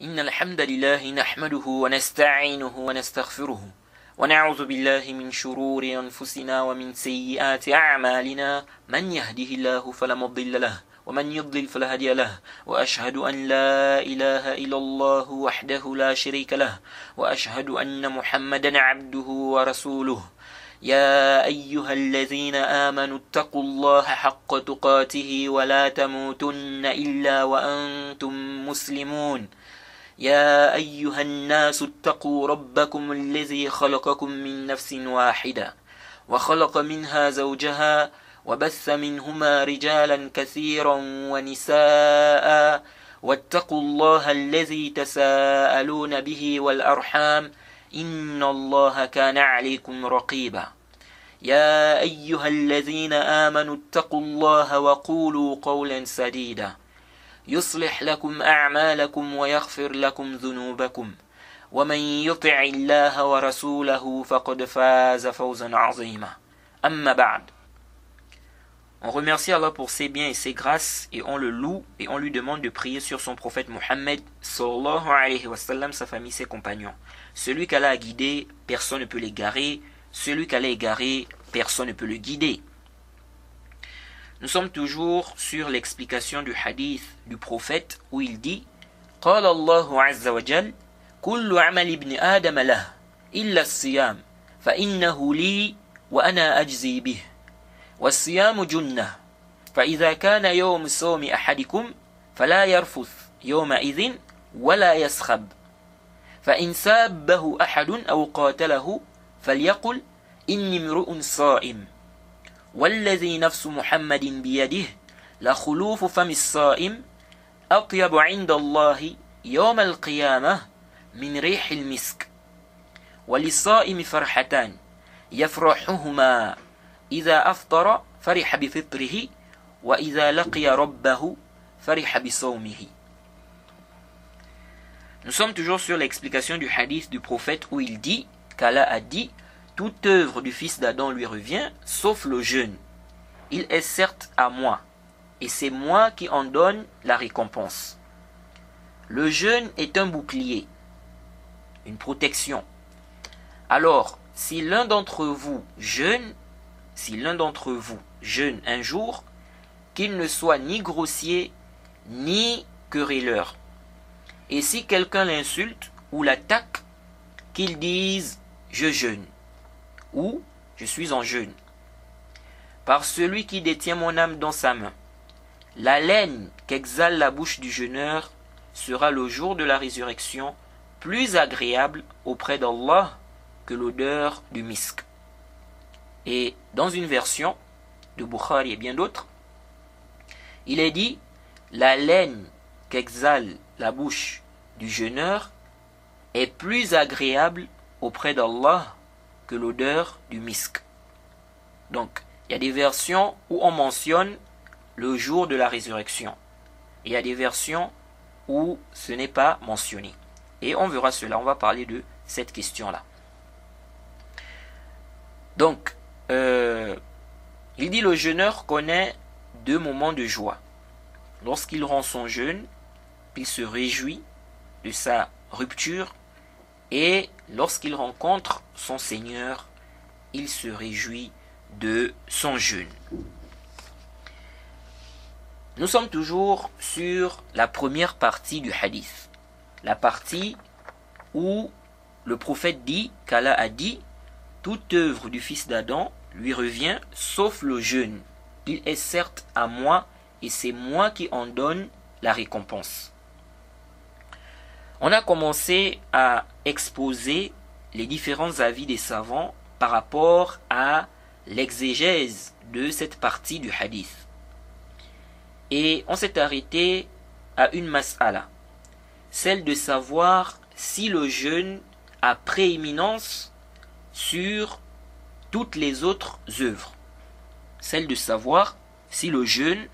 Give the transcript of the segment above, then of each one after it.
إن الحمد لله نحمده ونستعينه ونستغفره ونعوذ بالله من شرور أنفسنا ومن سيئات أعمالنا من يهده الله فلا مضل له ومن يضلل فلا هادي له وأشهد أن لا إله إلا الله وحده لا شريك له وأشهد أن محمدا عبده ورسوله يا أيها الذين آمنوا اتقوا الله حق تقاته ولا تموتن إلا وأنتم مسلمون يا أيها الناس اتقوا ربكم الذي خلقكم من نفس واحدة وخلق منها زوجها وبث منهما رجالا كثيرا ونساء واتقوا الله الذي تساءلون به والأرحام إن الله كان عليكم رقيبا يا أيها الذين آمنوا اتقوا الله وقولوا قولا سديدا يصلح لكم أعمالكم ويغفر لكم ذنوبكم ومن يطع الله ورسوله فقد فاز فوزا عظيما أما بعد. On remercie Allah pour ses biens et ses grâces et on le loue et on lui demande de prier sur son prophète Mohammed sallallahu alayhi wa sallam, sa famille, ses compagnons. Celui qu'Allah a guidé, personne ne peut l'égarer. Celui qu'Allah a égaré, personne ne peut le guider. Nous sommes toujours sur l'explication du hadith du prophète où il dit قال الله عز وجل كل عمل ابن آدم له إلا الصيام فإنه لي وأنا أجزي به والصيام جنة فإذا كان يوم صوم أحدكم فلا يرفث يومئذ ولا يسخب فإن سابه أحد أو قاتله فليقل إني امرؤ صائم والذي نفس محمد بيده لخلوف فم الصائم أطيب عند الله يوم القيامة من ريح المسك وللصائم فرحتان يفرحهما إذا أفطر فرح بفطره وإذا لقي ربه فرح بصومه. Nous sommes toujours sur l'explication du hadith du prophète où il dit qu'Allah a dit toute œuvre du fils d'Adam lui revient sauf le jeûne. Il est certes à moi et c'est moi qui en donne la récompense. Le jeûne est un bouclier, une protection. Alors, si l'un d'entre vous jeûne un jour, qu'il ne soit ni grossier ni querelleur. Et si quelqu'un l'insulte ou l'attaque, qu'il dise « je jeûne » ou « je suis en jeûne ». Par celui qui détient mon âme dans sa main, l'haleine qu'exhale la bouche du jeûneur sera le jour de la résurrection plus agréable auprès d'Allah que l'odeur du misk. Et dans une version de Bukhari et bien d'autres, il est dit la laine qu'exhale la bouche du jeûneur est plus agréable auprès d'Allah que l'odeur du misk. Donc, il y a des versions où on mentionne le jour de la résurrection. Et il y a des versions où ce n'est pas mentionné. Et on verra cela, on va parler de cette question-là. Donc, il dit le jeûneur connaît deux moments de joie. Lorsqu'il rend son jeûne, il se réjouit de sa rupture et lorsqu'il rencontre son Seigneur, il se réjouit de son jeûne. Nous sommes toujours sur la première partie du hadith, la partie où le prophète dit qu'Allah a dit toute œuvre du fils d'Adam lui revient sauf le jeûne. Il est certes à moi et c'est moi qui en donne la récompense. On a commencé à exposer les différents avis des savants par rapport à l'exégèse de cette partie du hadith. Et on s'est arrêté à une mas'ala, celle de savoir si le jeûne a prééminence sur toutes les autres œuvres. Celle de savoir si le jeûne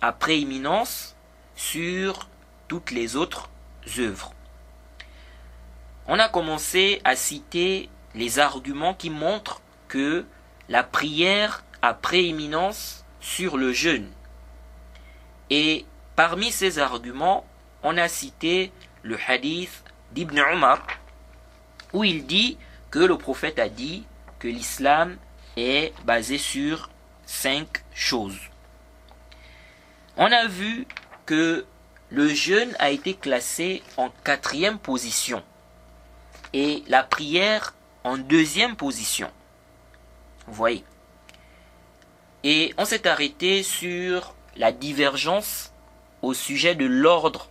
a prééminence sur toutes les autres œuvres. On a commencé à citer les arguments qui montrent que la prière a prééminence sur le jeûne. Et parmi ces arguments, on a cité le hadith d'Ibn Omar, où il dit que le prophète a dit que l'islam est basé sur 5 choses. On a vu que le jeûne a été classé en 4e position et la prière en 2e position. Vous voyez. Et on s'est arrêté sur la divergence au sujet de l'ordre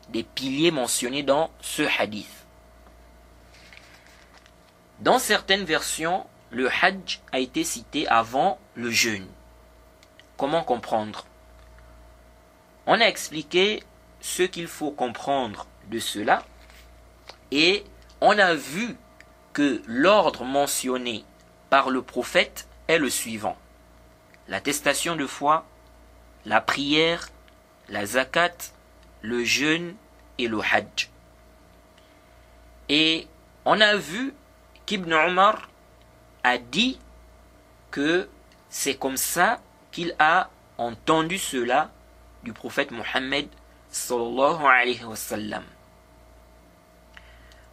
des piliers mentionnés dans ce hadith. Dans certaines versions, le hajj a été cité avant le jeûne. Comment comprendre? On a expliqué ce qu'il faut comprendre de cela et on a vu que l'ordre mentionné par le prophète est le suivant: l'attestation de foi, la prière, la zakat, le jeûne et le hajj. Et on a vu qu'Ibn Omar a dit que c'est comme ça qu'il a entendu cela du prophète Mohammed sallallahu alayhi wa sallam.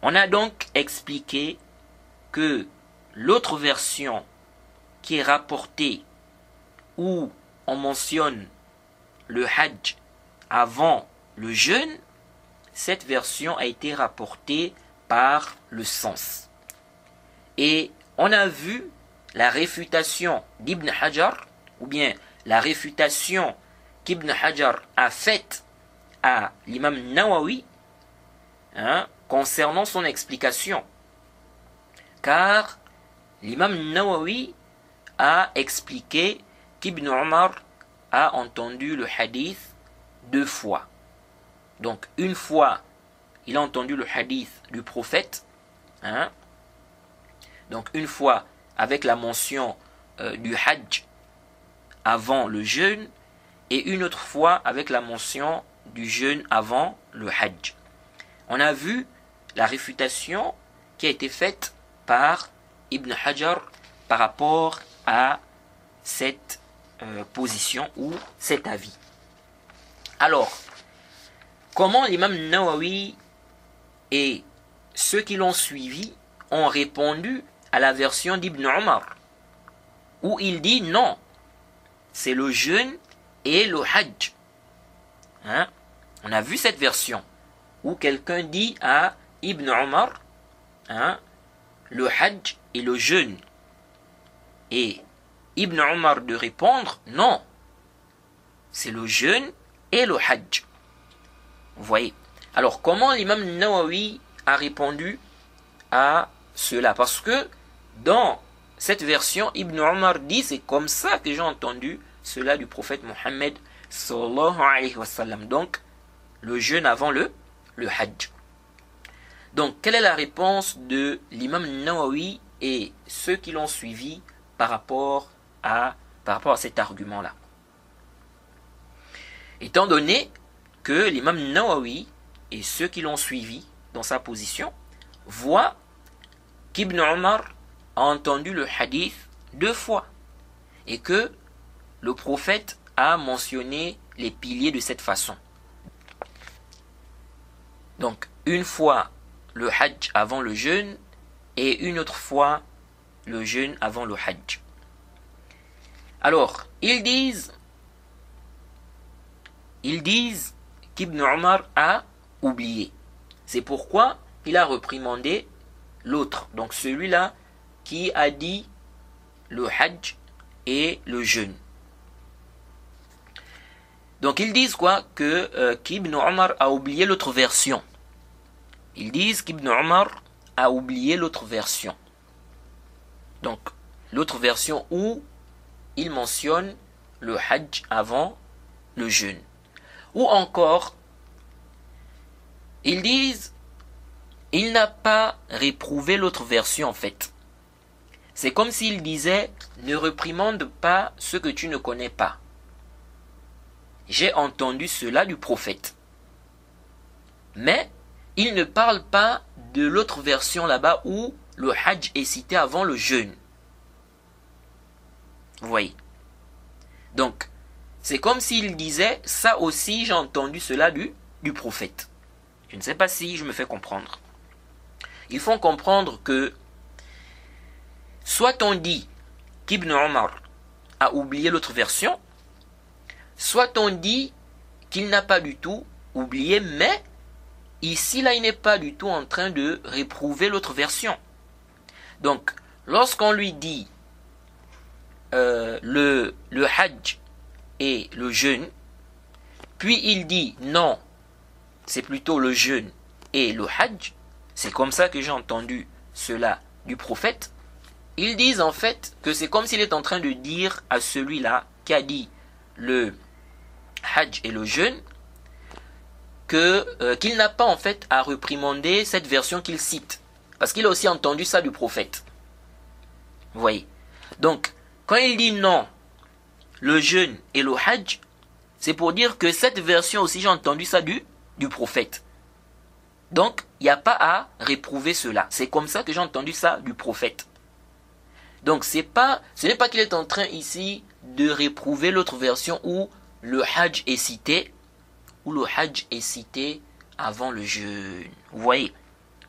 On a donc expliqué que l'autre version qui est rapportée où on mentionne le hajj avant le jeûne, cette version a été rapportée par le sens. Et on a vu la réfutation d'Ibn Hajar, ou bien la réfutation qu'Ibn Hajar a faite à l'imam Nawawi concernant son explication. Car l'imam Nawawi a expliqué qu'Ibn Omar a entendu le hadith 2 fois. Donc une fois, il a entendu le hadith du prophète, donc une fois avec la mention du hajj avant le jeûne, et une autre fois avec la mention du jeûne avant le hajj. On a vu la réfutation qui a été faite par Ibn Hajar par rapport à cette position ou cet avis. Alors, comment l'imam Nawawi et ceux qui l'ont suivi ont répondu à la version d'Ibn Omar, où il dit non, c'est le jeûne et le hajj. On a vu cette version où quelqu'un dit à Ibn Omar le hajj et le jeûne, et Ibn Omar de répondre non, c'est le jeûne et le hajj. Vous voyez. Alors comment l'imam Nawawi a répondu à cela? Parce que dans cette version, Ibn Omar dit c'est comme ça que j'ai entendu cela du prophète Mohammed sallallahu alayhi wa sallam. Donc le jeûne avant le hajj. Donc quelle est la réponse de l'imam Nawawi et ceux qui l'ont suivi par rapport à cet argument-là? Étant donné que l'imam Nawawi et ceux qui l'ont suivi dans sa position voient qu'Ibn Omar a entendu le hadith 2 fois et que le prophète a mentionné les piliers de cette façon. Donc une fois le hajj avant le jeûne et une autre fois le jeûne avant le hajj. Alors ils disent qu'Ibn Omar a oublié. C'est pourquoi il a reprimandé l'autre, donc celui-là qui a dit le hajj et le jeûne. Donc ils disent quoi? Qu'Ibn Omar a oublié l'autre version. Ils disent qu'Ibn Omar a oublié l'autre version. Donc l'autre version où il mentionne le hajj avant le jeûne. Ou encore, ils disent il n'a pas réprouvé l'autre version en fait. C'est comme s'il disait ne réprimande pas ce que tu ne connais pas. J'ai entendu cela du prophète. Mais il ne parle pas de l'autre version là-bas où le hajj est cité avant le jeûne. Vous voyez. Donc, c'est comme s'il disait ça aussi j'ai entendu cela du prophète. Je ne sais pas si je me fais comprendre. Ils font comprendre que soit on dit qu'Ibn Omar a oublié l'autre version, soit on dit qu'il n'a pas du tout oublié, mais ici, là, il n'est pas du tout en train de réprouver l'autre version. Donc, lorsqu'on lui dit le hajj et le jeûne, puis il dit non, c'est plutôt le jeûne et le hajj, c'est comme ça que j'ai entendu cela du prophète. Ils disent en fait que c'est comme s'il est en train de dire à celui-là qui a dit le hajj et le jeûne qu'il n'a pas en fait à réprimander cette version qu'il cite, parce qu'il a aussi entendu ça du prophète. Vous voyez. Donc, quand il dit non, le jeûne et le hajj, c'est pour dire que cette version aussi j'ai entendu ça du prophète. Donc, il n'y a pas à réprouver cela. C'est comme ça que j'ai entendu ça du prophète. Donc, ce n'est pas qu'il est en train ici de réprouver l'autre version où le hajj est cité, avant le jeûne. Vous voyez.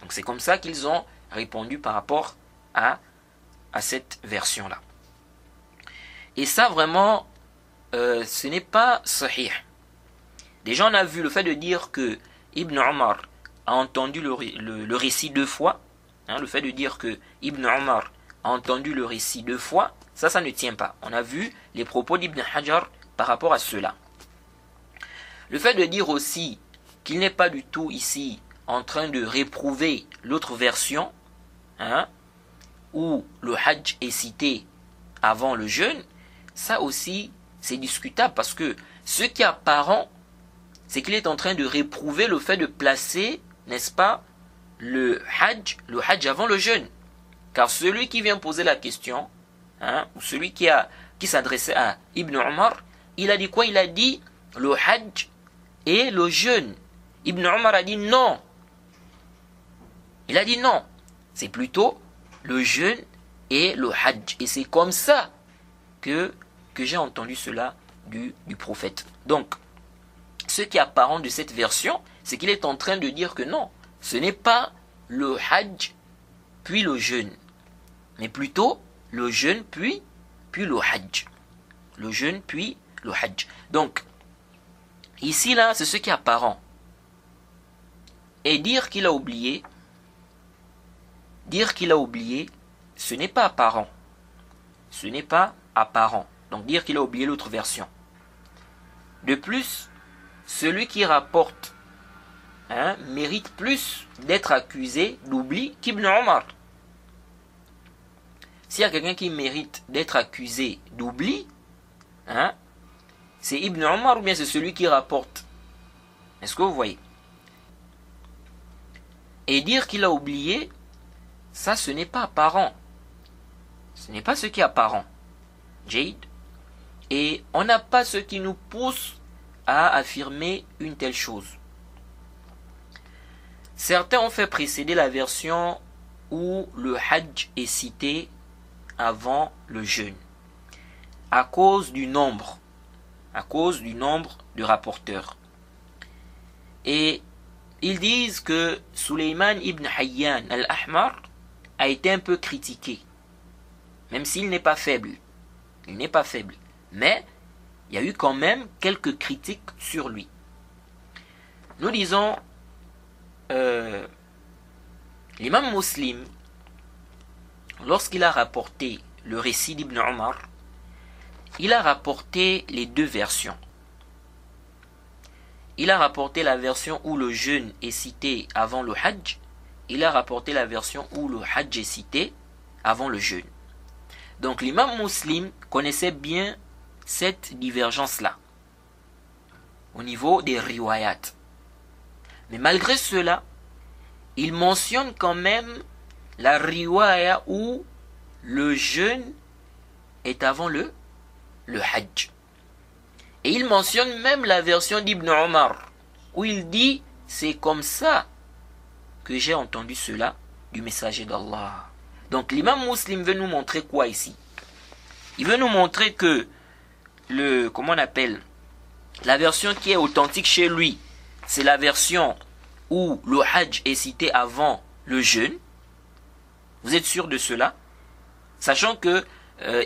Donc, c'est comme ça qu'ils ont répondu par rapport à cette version-là. Et ça, vraiment, ce n'est pas sahih. Déjà, on a vu le fait de dire que Ibn Omar a entendu le récit 2 fois. Le fait de dire que Ibn Omar a entendu le récit 2 fois, ça ne tient pas. On a vu les propos d'Ibn Hajar par rapport à cela. Le fait de dire aussi qu'il n'est pas du tout ici en train de réprouver l'autre version, où le hajj est cité avant le jeûne, ça aussi c'est discutable, parce que ce qui est apparent, c'est qu'il est en train de réprouver le fait de placer, n'est-ce pas, le hajj avant le jeûne. Car celui qui vient poser la question, ou celui qui s'adressait à Ibn Omar, il a dit quoi? Il a dit le hajj et le jeûne. Ibn Omar a dit non. Il a dit non. C'est plutôt le jeûne et le hajj. Et c'est comme ça que j'ai entendu cela du prophète. Donc, ce qui est apparent de cette version, c'est qu'il est en train de dire que non, ce n'est pas le hajj puis le jeûne, mais plutôt le jeûne puis le hajj. Le jeûne puis le hajj. Donc, ici là, c'est ce qui est apparent. Et dire qu'il a oublié, ce n'est pas apparent. Ce n'est pas apparent. Donc dire qu'il a oublié l'autre version. De plus, celui qui rapporte mérite plus d'être accusé d'oubli qu'Ibn Omar. S'il y a quelqu'un qui mérite d'être accusé d'oubli, c'est Ibn Omar ou bien c'est celui qui rapporte. Est-ce que vous voyez? Et dire qu'il a oublié, ça ce n'est pas apparent. Ce n'est pas ce qui est apparent. Jade. Et on n'a pas ce qui nous pousse à affirmer une telle chose. Certains ont fait précéder la version où le hajj est cité avant le jeûne, à cause du nombre de rapporteurs. Et ils disent que Sulayman ibn Hayyan al-Ahmar a été un peu critiqué, même s'il n'est pas faible. Il n'est pas faible. Mais il y a eu quand même quelques critiques sur lui. Nous disons, l'imam Muslim, lorsqu'il a rapporté le récit d'Ibn Omar, il a rapporté les deux versions. Il a rapporté la version où le jeûne est cité avant le hajj. Il a rapporté la version où le hajj est cité avant le jeûne. Donc l'imam Muslim connaissait bien cette divergence-là au niveau des riwayat. Mais malgré cela, il mentionne quand même la riwaya où le jeûne est avant le hajj. Et il mentionne même la version d'Ibn Omar, où il dit « C'est comme ça que j'ai entendu cela du messager d'Allah ». Donc l'imam Muslim veut nous montrer quoi ici? Il veut nous montrer que la version qui est authentique chez lui, c'est la version où le Hajj est cité avant le jeûne? Vous êtes sûr de cela? Sachant que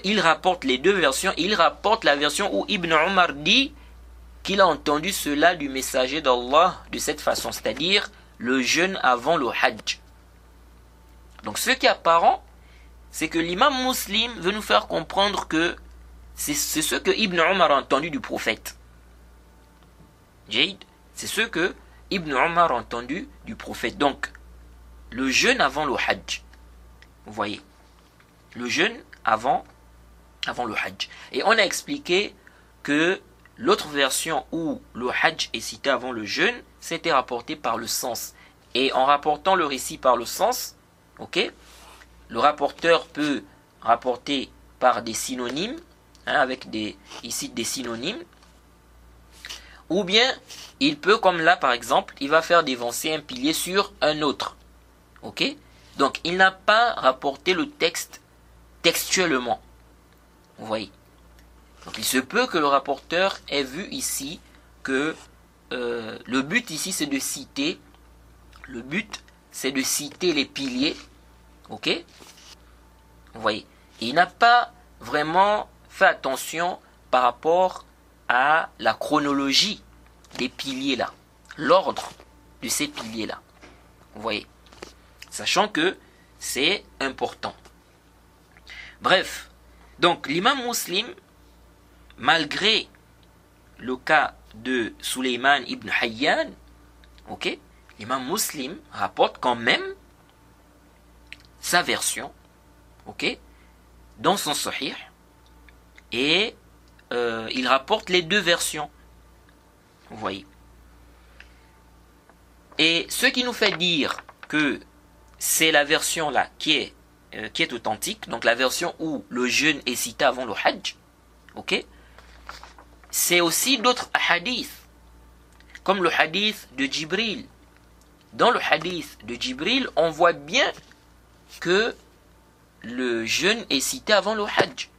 il rapporte les deux versions. Il rapporte la version où Ibn Omar dit qu'il a entendu cela du messager d'Allah de cette façon, c'est-à-dire le jeûne avant le Hajj. Donc ce qui est apparent, c'est que l'imam Muslim veut nous faire comprendre que c'est ce que Ibn Omar a entendu du prophète. Jaïd, c'est ce que Ibn Omar a entendu du prophète. Donc, le jeûne avant le Hajj. Vous voyez, le jeûne avant le Hajj. Et on a expliqué que l'autre version où le Hajj est cité avant le jeûne, c'était rapporté par le sens. Et en rapportant le récit par le sens, ok, le rapporteur peut rapporter par des synonymes, avec ici des synonymes, ou bien il peut, comme là par exemple, il va faire dévancer un pilier sur un autre. Ok? Donc il n'a pas rapporté le texte textuellement. Vous voyez? Donc il se peut que le rapporteur ait vu ici que le but ici c'est de citer, les piliers. Ok? Vous voyez? Et il n'a pas vraiment fait attention par rapport à la chronologie des piliers là, l'ordre de ces piliers là. Vous voyez? Sachant que c'est important. Bref, donc l'imam Muslim, malgré le cas de Sulayman ibn Hayyan, ok, l'imam Muslim rapporte quand même sa version, ok, dans son Sahih, et il rapporte les deux versions. Vous voyez. Et ce qui nous fait dire que c'est la version là qui est authentique, donc la version où le jeûne est cité avant le Hajj, ok, c'est aussi d'autres hadiths, comme le hadith de Jibril. Dans le hadith de Jibril, on voit bien que le jeûne est cité avant le Hajj.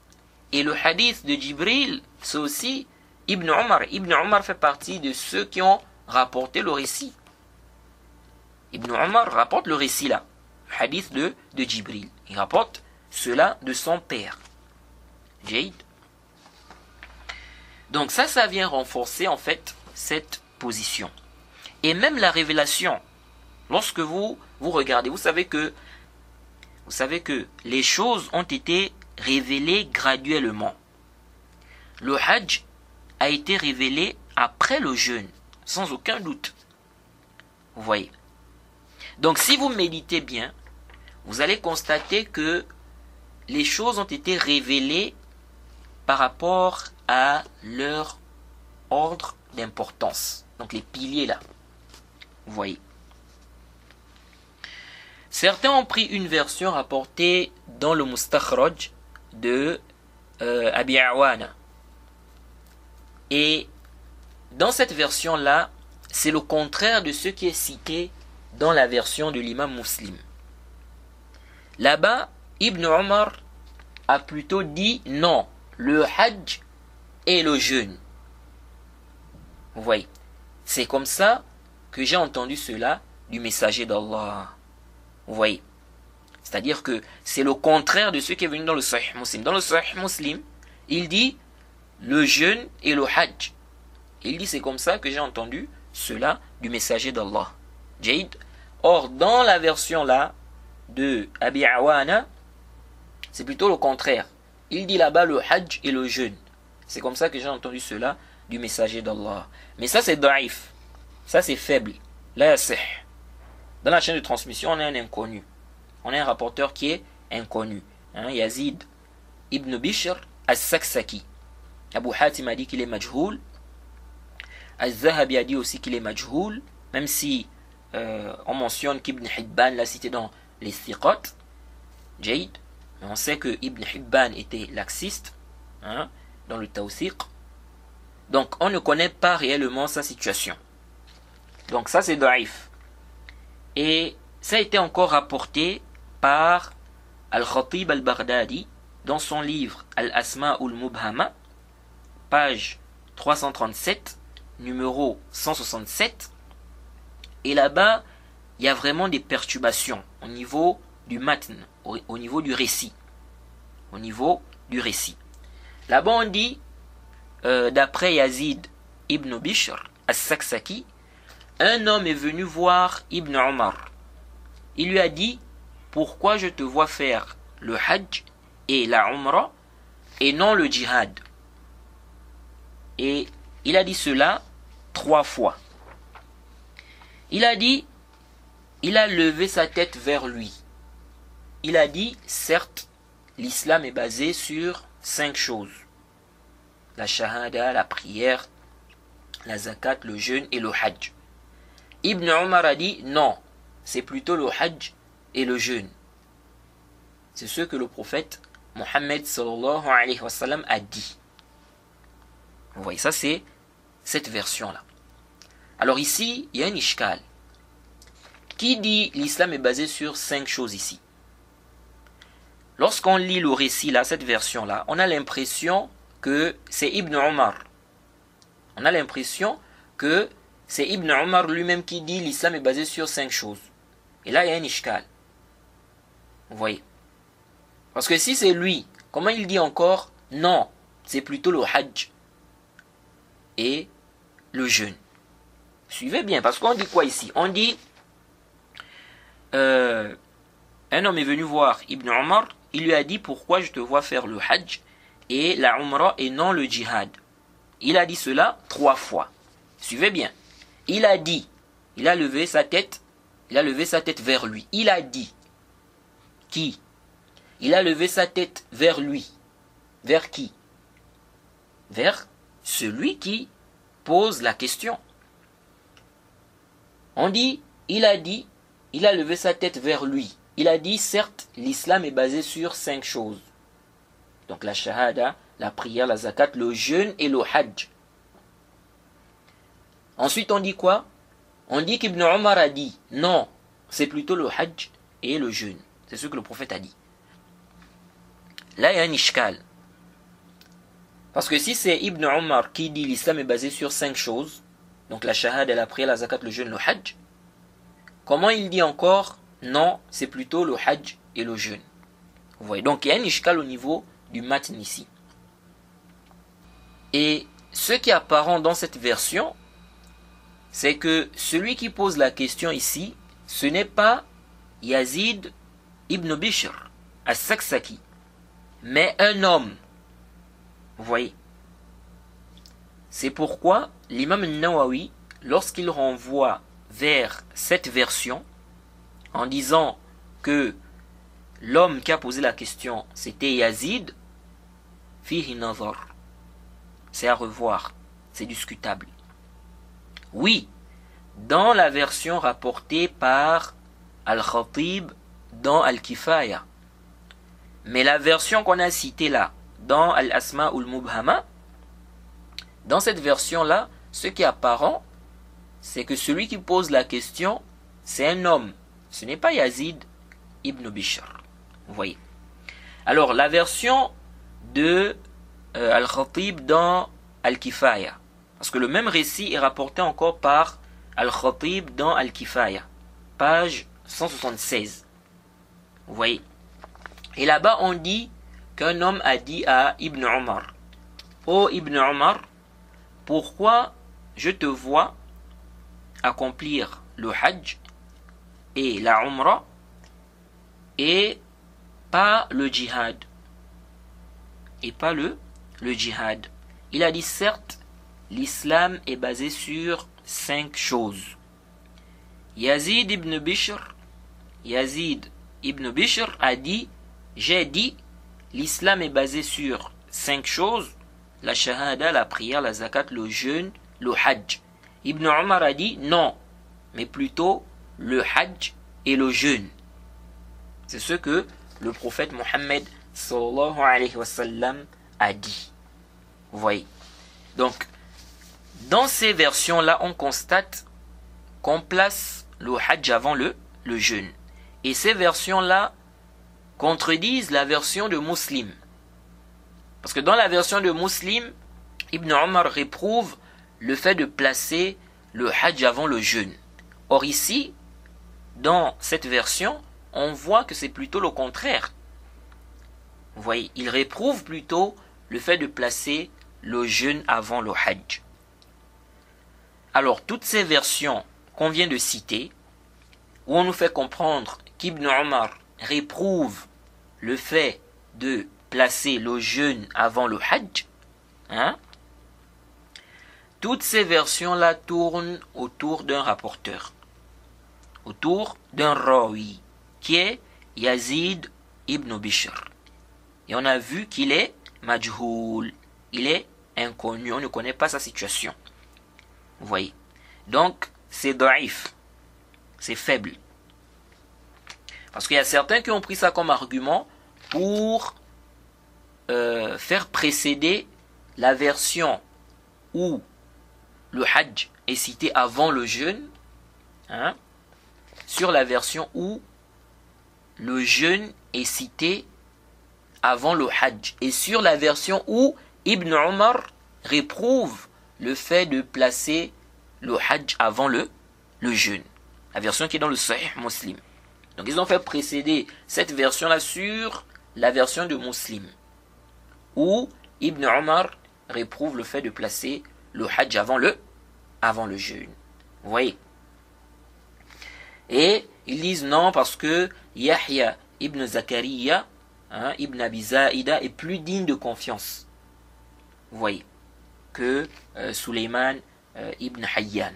Et le hadith de Jibril, c'est aussi Ibn Omar. Ibn Omar fait partie de ceux qui ont rapporté le récit. Ibn Omar rapporte le récit là, le hadith de Jibril. Il rapporte cela de son père. Jaïd. Donc ça vient renforcer en fait cette position. Et même la révélation, lorsque vous regardez, vous savez que les choses ont été révélées graduellement. Le Hajj a été révélé après le jeûne, sans aucun doute. Vous voyez. Donc si vous méditez bien, vous allez constater que les choses ont été révélées par rapport à leur ordre d'importance. Donc les piliers là. Vous voyez. Certains ont pris une version rapportée dans le Mustakhraj de Abi Awana. Et dans cette version-là, c'est le contraire de ce qui est cité dans la version de l'imam Muslim. Là-bas, Ibn Omar a plutôt dit non, le Hajj et le jeûne. Vous voyez, c'est comme ça que j'ai entendu cela du messager d'Allah. Vous voyez, c'est-à-dire que c'est le contraire de ce qui est venu dans le Sahih Muslim. Dans le Sahih Muslim, il dit le jeûne et le Hajj. Il dit c'est comme ça que j'ai entendu cela du messager d'Allah. Jaïd. Or, dans la version là de Abi Awana, c'est plutôt le contraire. Il dit là-bas le Hajj et le jeûne. C'est comme ça que j'ai entendu cela du messager d'Allah. Mais ça c'est daif. Ça c'est faible. Là, yasih. Dans la chaîne de transmission, on a un inconnu. On a un rapporteur qui est inconnu. Yazid ibn Bishr al-Saksaki. Abu Hatim a dit qu'il est majhoul. Al-Zahabi a dit aussi qu'il est majhoul. Même si on mentionne qu'Ibn Hibban l'a cité dans les Thiqat. Jaïd. Mais on sait que Ibn Hibban était laxiste dans le Tawthiq. Donc on ne connaît pas réellement sa situation. Donc ça c'est daif. Et ça a été encore rapporté par Al-Khatib al-Baghdadi dans son livre Al-Asma'ul Mubhama, page 337, numéro 167. Et là-bas, il y a vraiment des perturbations au niveau du matn, au niveau du récit. Au niveau du récit. Là-bas, on dit, d'après Yazid ibn Bishr as-Saksaki, un homme est venu voir Ibn Omar. Il lui a dit, pourquoi je te vois faire le hajj et la umrah et non le djihad? Et il a dit cela 3 fois. Il a dit, il a levé sa tête vers lui. Il a dit, certes, l'islam est basé sur 5 choses. La shahada, la prière, la zakat, le jeûne et le hajj. Ibn Omar a dit, non, c'est plutôt le hajj et le jeûne. C'est ce que le prophète Mohammed sallallahu alayhi wa sallam a dit. Vous voyez, ça c'est cette version-là. Alors ici, il y a un ishkal. Qui dit l'islam est basé sur 5 choses ici? Lorsqu'on lit le récit là, cette version-là, on a l'impression que c'est Ibn Omar. On a l'impression que c'est Ibn Omar lui-même qui dit l'islam est basé sur 5 choses. Et là, il y a un ishkal. Vous voyez? Parce que si c'est lui, comment il dit encore non, c'est plutôt le hajj et le jeûne. Suivez bien, parce qu'on dit quoi ici? On dit un homme est venu voir Ibn Omar, il lui a dit pourquoi je te vois faire le hajj et la umrah et non le djihad. Il a dit cela 3 fois. Suivez bien. Il a dit, il a levé sa tête vers lui. Il a dit. Qui? Il a levé sa tête vers lui. Vers qui? Vers celui qui pose la question. On dit, il a levé sa tête vers lui. Il a dit, certes, l'islam est basé sur 5 choses. Donc la shahada, la prière, la zakat, le jeûne et le hajj. Ensuite, on dit quoi? On dit qu'Ibn Omar a dit, non, c'est plutôt le hajj et le jeûne. C'est ce que le prophète a dit. Là, il y a un ishkal. Parce que si c'est Ibn Omar qui dit l'islam est basé sur 5 choses, donc la shahada, la prière, la zakat, le jeûne, le hajj, comment il dit encore, non, c'est plutôt le hajj et le jeûne? Vous voyez, donc il y a un ishkal au niveau du matn ici. Et ce qui est apparent dans cette version, c'est que celui qui pose la question ici, ce n'est pas Yazid ibn Bishr as-Saksaki, mais un homme. Vous voyez? C'est pourquoi l'imam Nawawi, lorsqu'il renvoie vers cette version, en disant que l'homme qui a posé la question, c'était Yazid, fihi nazar. C'est à revoir, c'est discutable. Oui, dans la version rapportée par Al-Khatib dans Al-Kifaya. Mais la version qu'on a citée là, dans Al-Asma ou Al-Mubhama, dans cette version-là, ce qui est apparent, c'est que celui qui pose la question, c'est un homme. Ce n'est pas Yazid ibn Bishr. Vous voyez. Alors, la version de Al-Khatib dans Al-Kifaya. Parce que le même récit est rapporté encore par Al-Khatib dans Al-Kifaya. Page 176. Vous voyez. Et là-bas, on dit qu'un homme a dit à Ibn Omar, ô Ibn Omar, pourquoi je te vois accomplir le hajj et la umrah et pas le djihad? Et pas le djihad. Il a dit, certes, l'islam est basé sur 5 choses. Yazid ibn Bishr a dit, j'ai dit, l'islam est basé sur 5 choses, la shahada, la prière, la zakat, le jeûne, le hajj. Ibn Omar a dit, non, mais plutôt le hajj et le jeûne. C'est ce que le prophète Mohammed sallallahu alayhi wa sallam a dit. Vous voyez. Donc, dans ces versions-là, on constate qu'on place le hajj avant le jeûne. Et ces versions-là contredisent la version de Muslim. Parce que dans la version de Muslim, Ibn Omar réprouve le fait de placer le hajj avant le jeûne. Or ici, dans cette version, on voit que c'est plutôt le contraire. Vous voyez, il réprouve plutôt le fait de placer le jeûne avant le Hajj. Alors, toutes ces versions qu'on vient de citer, où on nous fait comprendre qu'Ibn Omar réprouve le fait de placer le jeûne avant le Hajj, toutes ces versions-là tournent autour d'un rapporteur, autour d'un rawi, qui est Yazid ibn Bishr. Et on a vu qu'il est majhoul, il est inconnu, on ne connaît pas sa situation. Vous voyez. Donc, c'est daif, c'est faible. Parce qu'il y a certains qui ont pris ça comme argument pour faire précéder la version où le Hajj est cité avant le jeûne, sur la version où le jeûne est cité avant le Hajj, et sur la version où Ibn Omar réprouve le fait de placer le Hajj avant le jeûne. La version qui est dans le Sahih Muslim. Donc ils ont fait précéder cette version-là sur la version de Muslim, où Ibn Omar réprouve le fait de placer le Hajj avant le jeûne. Vous voyez. Et ils disent non parce que Yahya ibn Zakariya, ibn Abi Zaïda, est plus digne de confiance. Vous voyez. Que Sulayman ibn Hayyan.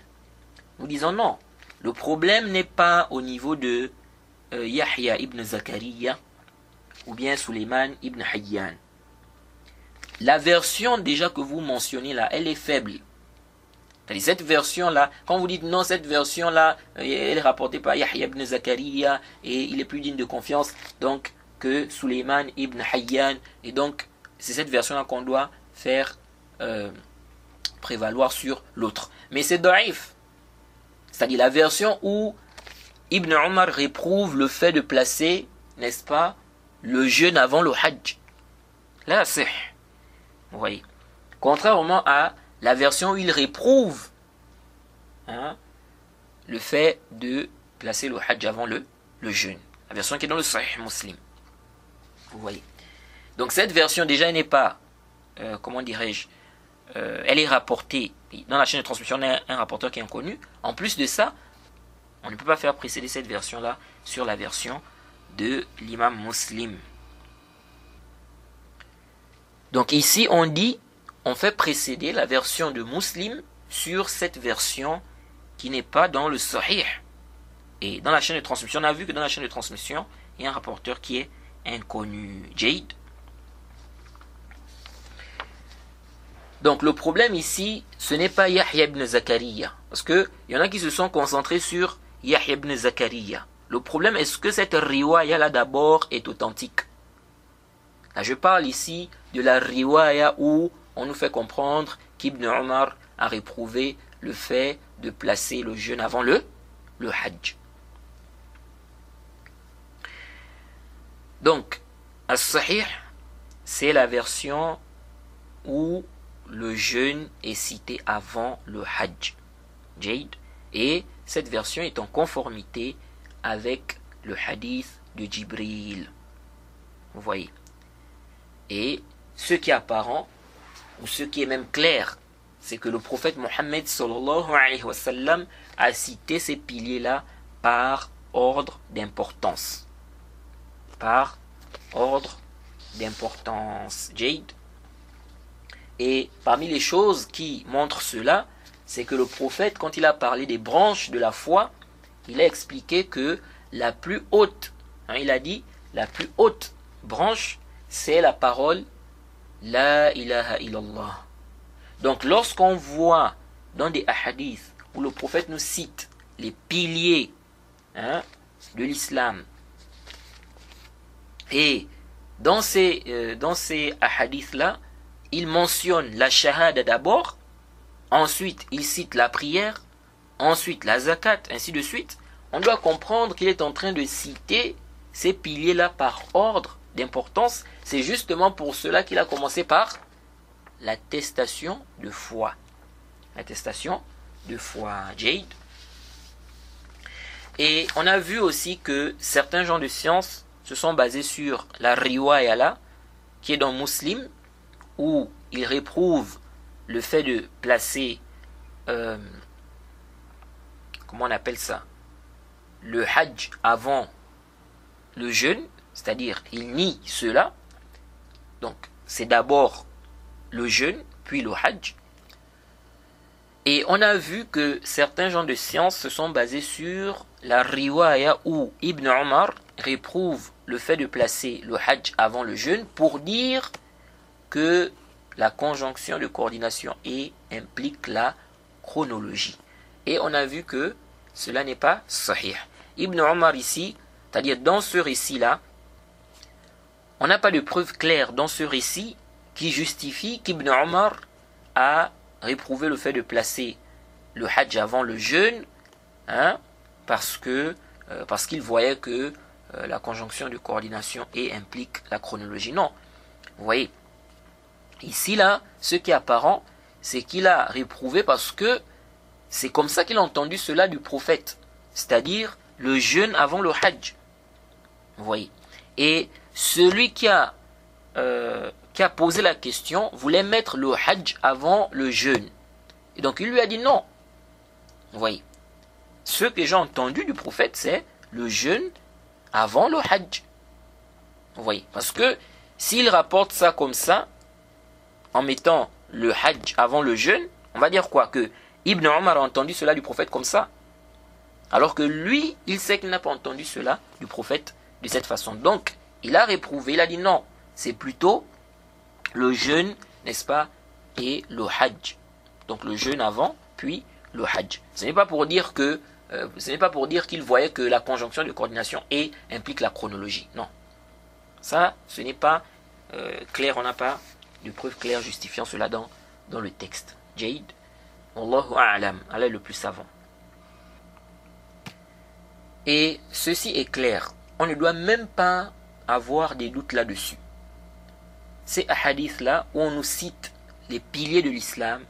Nous disons non. Le problème n'est pas au niveau de Yahya ibn Zakariya ou bien Sulayman ibn Hayyan. La version déjà que vous mentionnez là, elle est faible. C'est-à-dire cette version-là, quand vous dites non, cette version-là, elle est rapportée par Yahya ibn Zakariya et il est plus digne de confiance donc que Sulayman ibn Hayyan. Et donc, c'est cette version-là qu'on doit faire prévaloir sur l'autre. Mais c'est daif. C'est-à-dire la version où Ibn Omar réprouve le fait de placer, n'est-ce pas, le jeûne avant le Hajj. Là, c'est... Vous voyez. Contrairement à la version où il réprouve le fait de placer le Hajj avant le jeûne. La version qui est dans le Sahih Muslim. Vous voyez. Donc cette version déjà n'est pas, comment dirais-je, elle est rapportée. Dans la chaîne de transmission, on a un rapporteur qui est inconnu. En plus de ça, on ne peut pas faire précéder cette version-là sur la version de l'imam Muslim. Donc ici, on fait précéder la version de Muslim sur cette version qui n'est pas dans le Sahih. Et dans la chaîne de transmission, on a vu que dans la chaîne de transmission, il y a un rapporteur qui est inconnu. Jade. Donc le problème ici, ce n'est pas Yahya ibn Zakariya. Parce qu'il y en a qui se sont concentrés sur Yahya ibn Zakariya. Le problème, est-ce que cette riwaya là d'abord est authentique? Là, je parle ici de la riwaya où on nous fait comprendre qu'Ibn Omar a réprouvé le fait de placer le jeûne avant le Hajj. Donc, as-Sahih, c'est la version où le jeûne est cité avant le Hajj. Jade. Et cette version est en conformité avec le hadith de Jibril. Vous voyez. Et ce qui est apparent, ou ce qui est même clair, c'est que le prophète Mohammed sallallahu alayhi wa sallam a cité ces piliers-là par ordre d'importance. Par ordre d'importance. Jade. Et parmi les choses qui montrent cela, c'est que le prophète, quand il a parlé des branches de la foi, il a expliqué que la plus haute, il a dit, la plus haute branche, c'est la parole La ilaha illallah. Donc lorsqu'on voit dans des hadiths où le prophète nous cite les piliers de l'islam, et dans ces hadiths-là, il mentionne la shahada d'abord, ensuite il cite la prière, ensuite la zakat, ainsi de suite. On doit comprendre qu'il est en train de citer ces piliers-là par ordre d'importance. C'est justement pour cela qu'il a commencé par l'attestation de foi. L'attestation de foi. Jade. Et on a vu aussi que certains gens de science se sont basés sur la riwaya là, qui est dans Muslim, où ils réprouvent le fait de placer, comment on appelle ça, le hajj avant le jeûne, c'est-à-dire ils nient cela. Donc c'est d'abord le jeûne, puis le hajj. Et on a vu que certains gens de science se sont basés sur la riwaya où Ibn Omar réprouve le fait de placer le hajj avant le jeûne pour dire que la conjonction de coordination et implique la chronologie. Et on a vu que cela n'est pas sahih. Ibn Omar ici, c'est-à-dire dans ce récit-là, on n'a pas de preuve claire dans ce récit qui justifie qu'Ibn Omar a réprouvé le fait de placer le hajj avant le jeûne, parce qu'il voyait que la conjonction de coordination et implique la chronologie. Non, vous voyez, ici là, ce qui est apparent, c'est qu'il a réprouvé parce que c'est comme ça qu'il a entendu cela du prophète, c'est-à-dire le jeûne avant le hajj. Vous voyez. Et celui qui a posé la question voulait mettre le hajj avant le jeûne. Et donc il lui a dit non. Vous voyez. Ce que j'ai entendu du prophète, c'est le jeûne avant le hajj. Vous voyez. Parce que s'il rapporte ça comme ça, en mettant le hajj avant le jeûne, on va dire quoi? Que Ibn Omar a entendu cela du prophète comme ça. Alors que lui, il sait qu'il n'a pas entendu cela du prophète de cette façon. Donc, il a réprouvé, il a dit non, c'est plutôt le jeûne, n'est-ce pas, et le hajj. Donc le jeûne avant, puis le hajj. Ce n'est pas pour dire qu'il voyait que la conjonction de coordination et implique la chronologie. Non. Ça, ce n'est pas clair, on n'a pas de preuve claire justifiant cela dans le texte. Jaïd, Wallahu a'lam, Allah est le plus savant. Et ceci est clair, on ne doit même pas avoir des doutes là-dessus. Ces hadiths-là, où on nous cite les piliers de l'islam,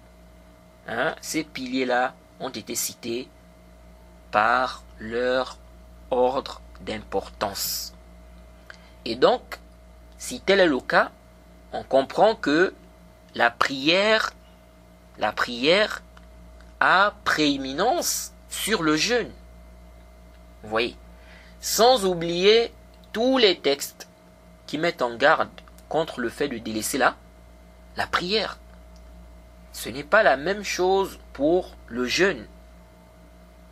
ces piliers-là ont été cités par leur ordre d'importance. Et donc, si tel est le cas, on comprend que la prière a prééminence sur le jeûne. Vous voyez, sans oublier tous les textes qui mettent en garde contre le fait de délaisser la prière. Ce n'est pas la même chose pour le jeûne.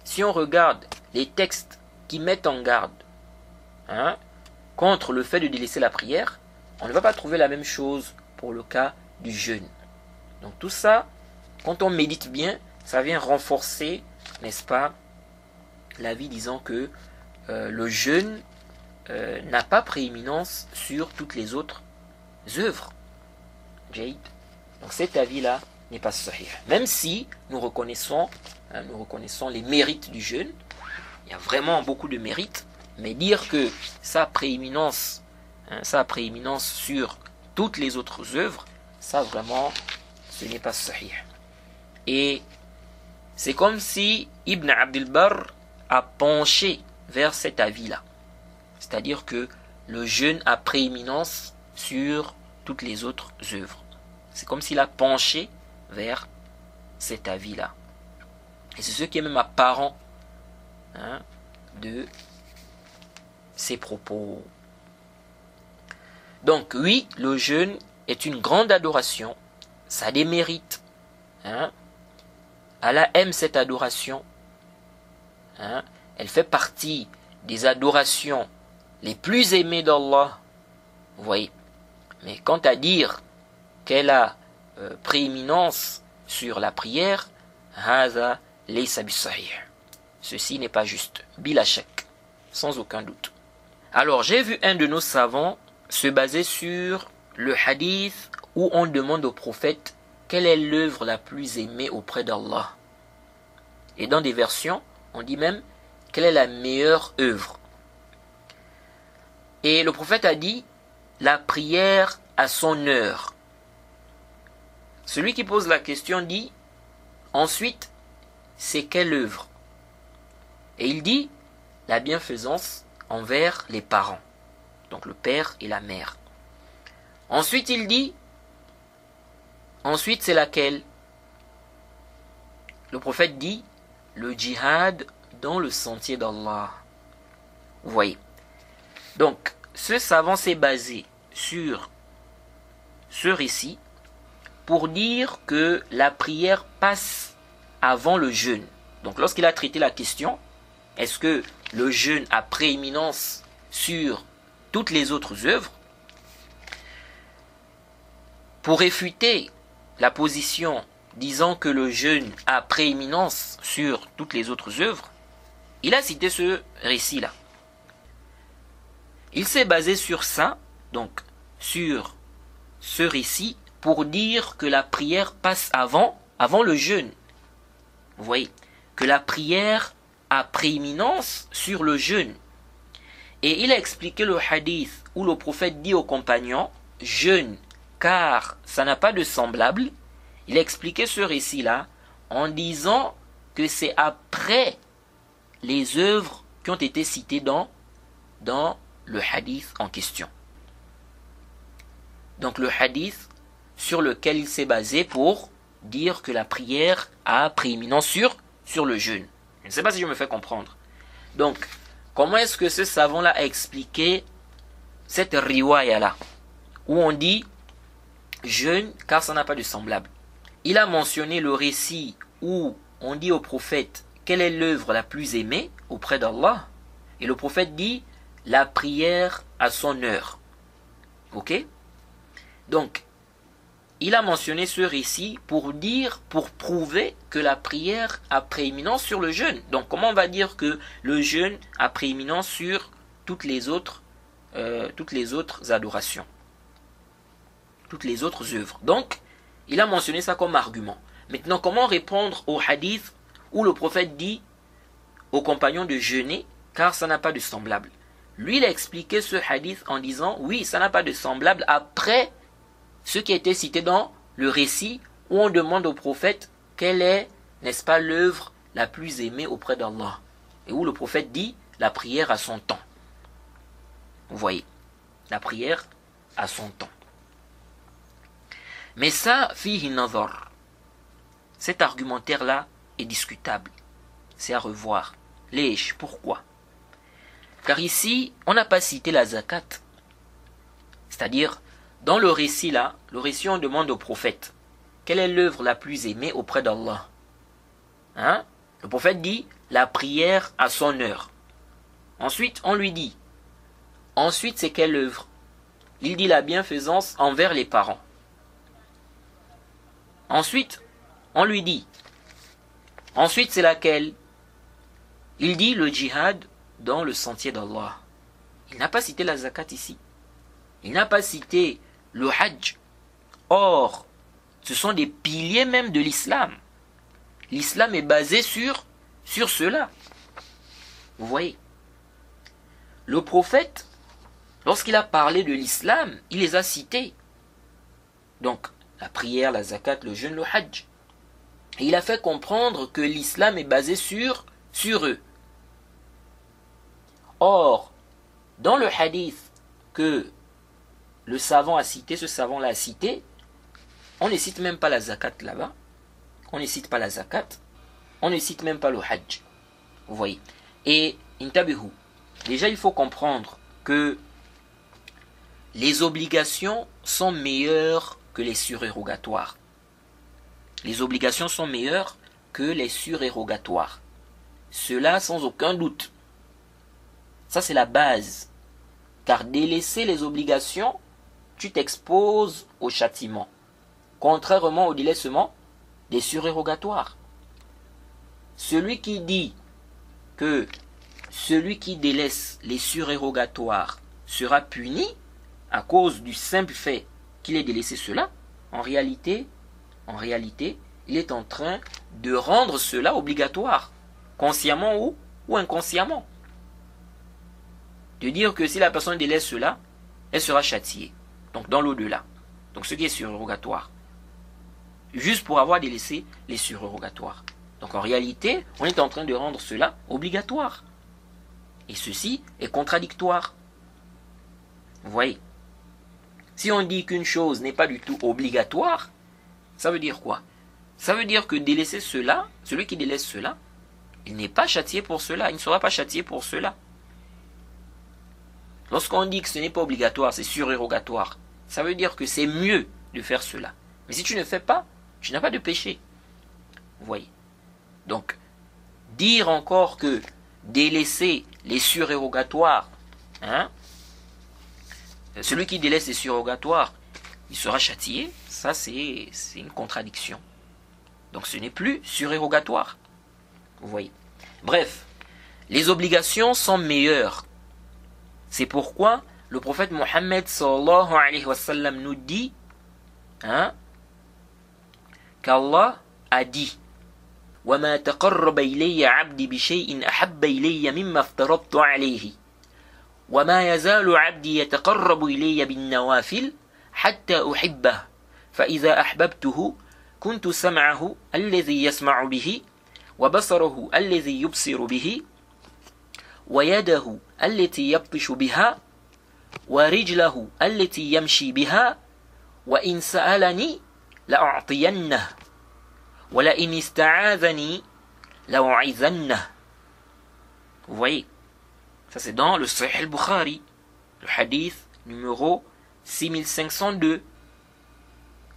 Si on regarde les textes qui mettent en garde contre le fait de délaisser la prière, on ne va pas trouver la même chose pour le cas du jeûne. Donc tout ça, quand on médite bien, ça vient renforcer, n'est-ce pas, l'avis disant que le jeûne n'a pas prééminence sur toutes les autres œuvres. Jaïd. Donc cet avis-là n'est pas sahih. Même si nous reconnaissons les mérites du jeûne, il y a vraiment beaucoup de mérites, mais dire que ça a prééminence sur toutes les autres œuvres, ça vraiment, ce n'est pas sahih. Et c'est comme si Ibn Abdul Barr a penché vers cet avis-là. C'est-à-dire que le jeûne a prééminence sur toutes les autres œuvres. C'est comme s'il a penché vers cet avis-là. Et c'est ce qui est même apparent de ses propos. Donc oui, le jeûne est une grande adoration. Ça a des mérites. Allah aime cette adoration. Elle fait partie des adorations les plus aimées d'Allah. Vous voyez. Mais quant à dire qu'elle a prééminence sur la prière, haza laysa bisahih. Ceci n'est pas juste. Bila shak, sans aucun doute. Alors j'ai vu un de nos savants se baser sur le hadith où on demande au prophète quelle est l'œuvre la plus aimée auprès d'Allah. Et dans des versions, on dit même quelle est la meilleure œuvre. Et le prophète a dit la prière à son heure. Celui qui pose la question dit ensuite c'est quelle œuvre? Et il dit la bienfaisance envers les parents, donc le père et la mère. Ensuite, il dit, ensuite c'est laquelle? Le prophète dit, le djihad dans le sentier d'Allah. Vous voyez. Donc, ce savant s'est basé sur ce récit pour dire que la prière passe avant le jeûne. Donc, lorsqu'il a traité la question, est-ce que le jeûne a prééminence sur toutes les autres œuvres? Pour réfuter la position disant que le jeûne a prééminence sur toutes les autres œuvres, il a cité ce récit-là. Il s'est basé sur ça, donc sur ce récit, pour dire que la prière passe avant le jeûne. Vous voyez, que la prière a prééminence sur le jeûne. Et il a expliqué le hadith où le prophète dit aux compagnons, jeûne, car ça n'a pas de semblable. Il a expliqué ce récit-là en disant que c'est après les œuvres qui ont été citées dans le hadith en question. Donc le hadith sur lequel il s'est basé pour dire que la prière a prééminence sur le jeûne. Je ne sais pas si je me fais comprendre. Donc, comment est-ce que ce savant-là a expliqué cette riwaya-là, où on dit jeûne car ça n'a pas de semblable? Il a mentionné le récit où on dit au prophète quelle est l'œuvre la plus aimée auprès d'Allah. Et le prophète dit la prière à son heure. Ok? Donc, il a mentionné ce récit pour prouver que la prière a prééminence sur le jeûne. Donc, comment on va dire que le jeûne a prééminence sur toutes les autres adorations, toutes les autres œuvres? Donc, il a mentionné ça comme argument. Maintenant, comment répondre au hadith où le prophète dit aux compagnons de jeûner car ça n'a pas de semblable? Lui, il a expliqué ce hadith en disant, oui, ça n'a pas de semblable après ce qui a été cité dans le récit où on demande au prophète quelle est, n'est-ce pas, l'œuvre la plus aimée auprès d'Allah. Et où le prophète dit la prière à son temps. Vous voyez, la prière à son temps. Mais ça, fihi nazar. Cet argumentaire-là est discutable. C'est à revoir. Léch, pourquoi? Car ici, on n'a pas cité la zakat. C'est-à-dire, dans le récit là, le récit on demande au prophète, quelle est l'œuvre la plus aimée auprès d'Allah? Hein? Le prophète dit, la prière à son heure. Ensuite, on lui dit, ensuite c'est quelle œuvre? Il dit la bienfaisance envers les parents. Ensuite, on lui dit, ensuite c'est laquelle? Il dit le djihad dans le sentier d'Allah. Il n'a pas cité la zakat ici. Il n'a pas cité le hajj. Or, ce sont des piliers même de l'islam. L'islam est basé sur cela. Vous voyez. Le prophète, lorsqu'il a parlé de l'islam, il les a cités. Donc, la prière, la zakat, le jeûne, le hajj. Et il a fait comprendre que l'islam est basé sur eux. Or, dans le hadith que le savant a cité, ce savant-là a cité, on ne cite même pas la zakat là-bas, on ne cite pas la zakat, on ne cite même pas le hajj. Vous voyez. Et, intabihu, déjà il faut comprendre que les obligations sont meilleures que les surérogatoires. Les obligations sont meilleures que les surérogatoires. Cela sans aucun doute. Ça c'est la base. Car délaisser les obligations, tu t'exposes au châtiment. Contrairement au délaissement des surérogatoires. Celui qui dit que celui qui délaisse les surérogatoires sera puni à cause du simple fait qu'il ait délaissé cela, en réalité, il est en train de rendre cela obligatoire, consciemment ou inconsciemment. De dire que si la personne délaisse cela, elle sera châtiée. Donc dans l'au-delà. Donc ce qui est surérogatoire. Juste pour avoir délaissé les surérogatoires. Donc en réalité, on est en train de rendre cela obligatoire. Et ceci est contradictoire. Vous voyez? Si on dit qu'une chose n'est pas du tout obligatoire, ça veut dire quoi? Ça veut dire que délaisser cela, celui qui délaisse cela, il n'est pas châtié pour cela, il ne sera pas châtié pour cela. Lorsqu'on dit que ce n'est pas obligatoire, c'est surérogatoire, ça veut dire que c'est mieux de faire cela. Mais si tu ne fais pas, tu n'as pas de péché. Vous voyez? Donc, dire encore que délaisser les surérogatoires, celui qui délaisse les surérogatoires, il sera châtié, ça c'est une contradiction. Donc ce n'est plus surérogatoire. Vous voyez. Bref, les obligations sont meilleures. C'est pourquoi le prophète Mohammed sallallahu alayhi wa sallam nous dit qu'Allah a dit وَمَا تَقَرَّبَ إِلَيَّ عَبْدِي بِشَيْءٍ أَحَبَّ إِلَيَّ مِمَّا افْتَرَضْتُ عَلَيْهِ وَمَا يَزَالُ عَبْدِي يَتَقَرَّبُ إِلَيَّ بِالنَّوَافِلِ حَتَّى أُحِبَّهُ فَإِذَا أَحْبَبْتُهُ كنت سمعه الذي يسمع به وبصره الذي يبصر به ويده التي يبطش بها ورجله التي يمشي بها وإن سألني لأعطينه ولئن استعاذني لأعيذنه. Vous voyez, ça c'est dans le Sahih al-Bukhari, le hadith numéro 6502.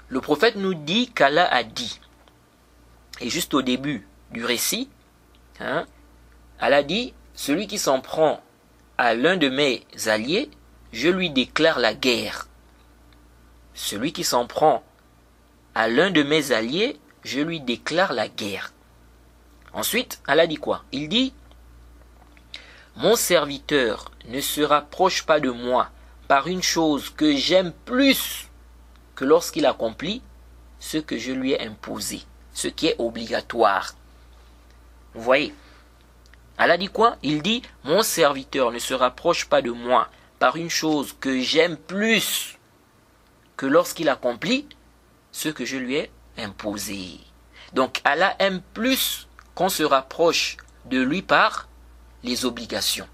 Le prophète nous dit qu'Allah a dit, et juste au début du récit, Allah dit, celui qui s'en prend à l'un de mes alliés, je lui déclare la guerre. Celui qui s'en prend à l'un de mes alliés, je lui déclare la guerre. Ensuite, Allah dit quoi? Il dit, mon serviteur ne se rapproche pas de moi par une chose que j'aime plus que lorsqu'il accomplit ce que je lui ai imposé, ce qui est obligatoire. Vous voyez, Allah dit quoi? Il dit, mon serviteur ne se rapproche pas de moi par une chose que j'aime plus que lorsqu'il accomplit ce que je lui ai imposé. Donc Allah aime plus qu'on se rapproche de lui par les obligations.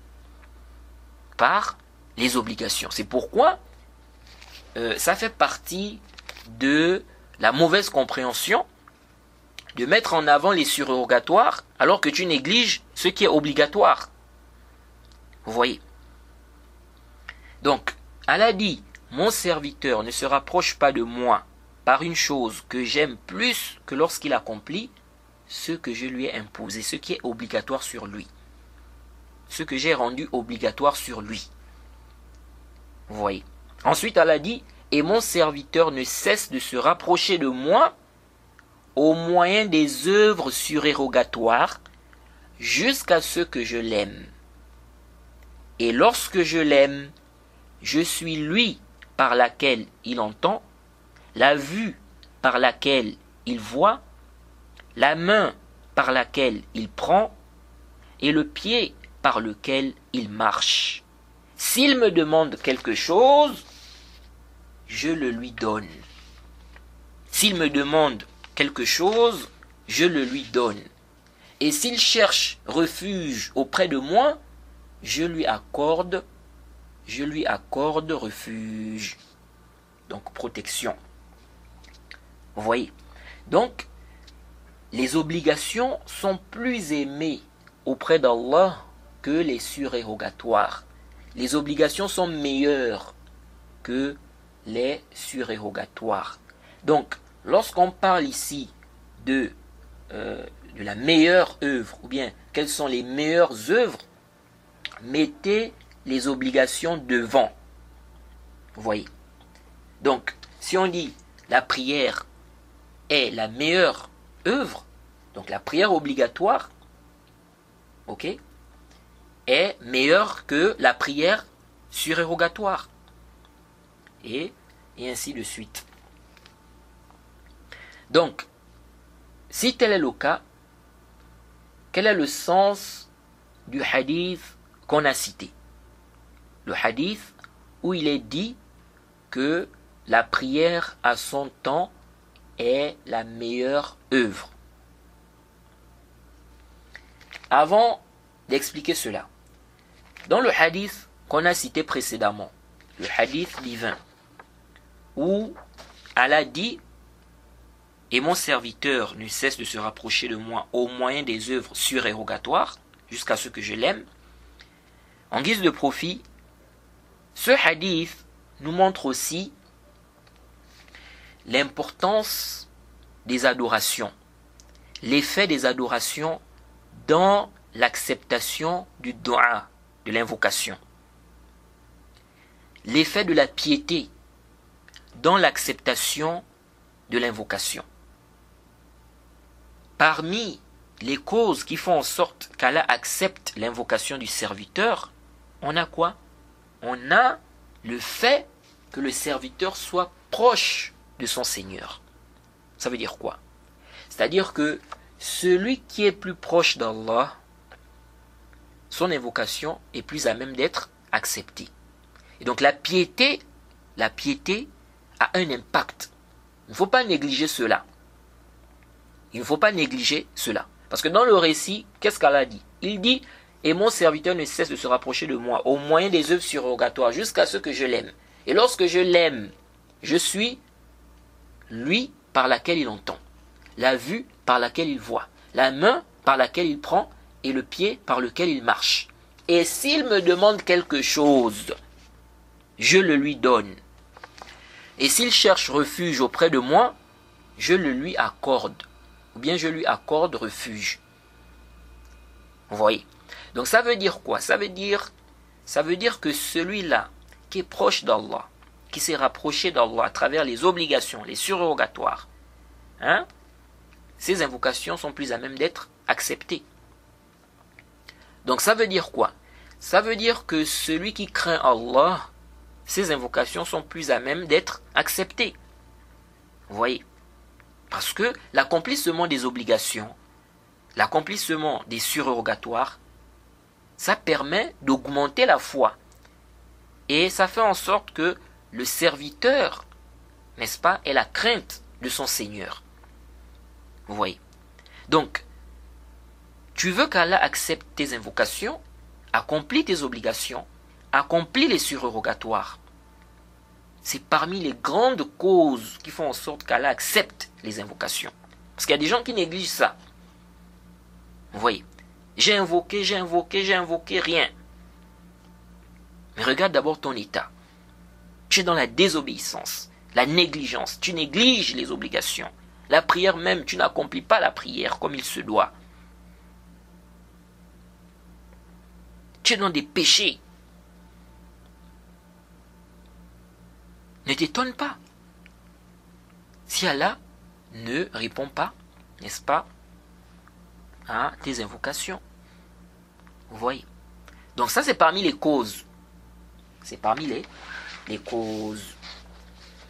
Par les obligations. C'est pourquoi ça fait partie de la mauvaise compréhension de mettre en avant les surérogatoires alors que tu négliges ce qui est obligatoire. Vous voyez. Donc, Allah dit, mon serviteur ne se rapproche pas de moi par une chose que j'aime plus que lorsqu'il accomplit ce que je lui ai imposé, ce qui est obligatoire sur lui. Ce que j'ai rendu obligatoire sur lui. Vous voyez. Ensuite, Allah dit, et mon serviteur ne cesse de se rapprocher de moi au moyen des œuvres surérogatoires jusqu'à ce que je l'aime. Et lorsque je l'aime, je suis lui par laquelle il entend, la vue par laquelle il voit, la main par laquelle il prend et le pied par lequel il marche. S'il me demande quelque chose, je le lui donne. S'il me demande quelque chose, je le lui donne. Et s'il cherche refuge auprès de moi, je lui accorde refuge. Donc protection. Vous voyez? Donc, les obligations sont plus aimées auprès d'Allah que les surérogatoires. Les obligations sont meilleures que les surérogatoires. Donc, lorsqu'on parle ici de la meilleure œuvre, ou bien quelles sont les meilleures œuvres, mettez les obligations devant. Vous voyez? Donc, si on dit la prière est la meilleure œuvre, donc la prière obligatoire, ok, est meilleure que la prière surérogatoire. Et ainsi de suite. Donc, si tel est le cas, quel est le sens du hadith qu'on a cité? Le hadith où il est dit que la prière à son temps est la meilleure œuvre. Avant d'expliquer cela, Dans le hadith qu'on a cité précédemment, le hadith divin, où Allah dit « Et mon serviteur ne cesse de se rapprocher de moi au moyen des œuvres surérogatoires, jusqu'à ce que je l'aime. » En guise de profit, ce hadith nous montre aussi l'importance des adorations, l'effet des adorations dans l'acceptation du dua, de l'invocation, l'effet de la piété dans l'acceptation de l'invocation. Parmi les causes qui font en sorte qu'Allah accepte l'invocation du serviteur, on a quoi? On a le fait que le serviteur soit proche de son Seigneur. Ça veut dire quoi? C'est-à-dire que celui qui est plus proche d'Allah, son invocation est plus à même d'être acceptée. Et donc la piété a un impact. Il ne faut pas négliger cela. Il ne faut pas négliger cela. Parce que dans le récit, qu'est-ce qu'Allah dit? Il dit « Et mon serviteur ne cesse de se rapprocher de moi au moyen des œuvres surrogatoires jusqu'à ce que je l'aime. Et lorsque je l'aime, je suis lui par laquelle il entend, la vue par laquelle il voit, la main par laquelle il prend et le pied par lequel il marche. Et s'il me demande quelque chose, je le lui donne. Et s'il cherche refuge auprès de moi, je le lui accorde. Ou bien je lui accorde refuge. » Vous voyez? Donc ça veut dire quoi? Ça veut dire que celui-là qui est proche d'Allah, qui s'est rapproché d'Allah à travers les obligations, les surrogatoires, ces invocations sont plus à même d'être acceptées. Donc ça veut dire quoi? Ça veut dire que celui qui craint Allah, ces invocations sont plus à même d'être acceptées. Vous voyez? Parce que l'accomplissement des obligations, l'accomplissement des surrogatoires, ça permet d'augmenter la foi. Et ça fait en sorte que le serviteur, n'est-ce pas, ait la crainte de son Seigneur. Vous voyez? Donc, tu veux qu'Allah accepte tes invocations, accomplis tes obligations, accomplis les surrogatoires. C'est parmi les grandes causes qui font en sorte qu'Allah accepte les invocations. Parce qu'il y a des gens qui négligent ça. Vous voyez? J'ai invoqué, rien. Mais regarde d'abord ton état. Tu es dans la désobéissance, la négligence. Tu négliges les obligations. La prière même, tu n'accomplis pas la prière comme il se doit. Tu es dans des péchés. Ne t'étonne pas si Allah ne répond pas, n'est-ce pas, à tes invocations. Vous voyez? Donc ça, c'est parmi les causes. C'est parmi les causes.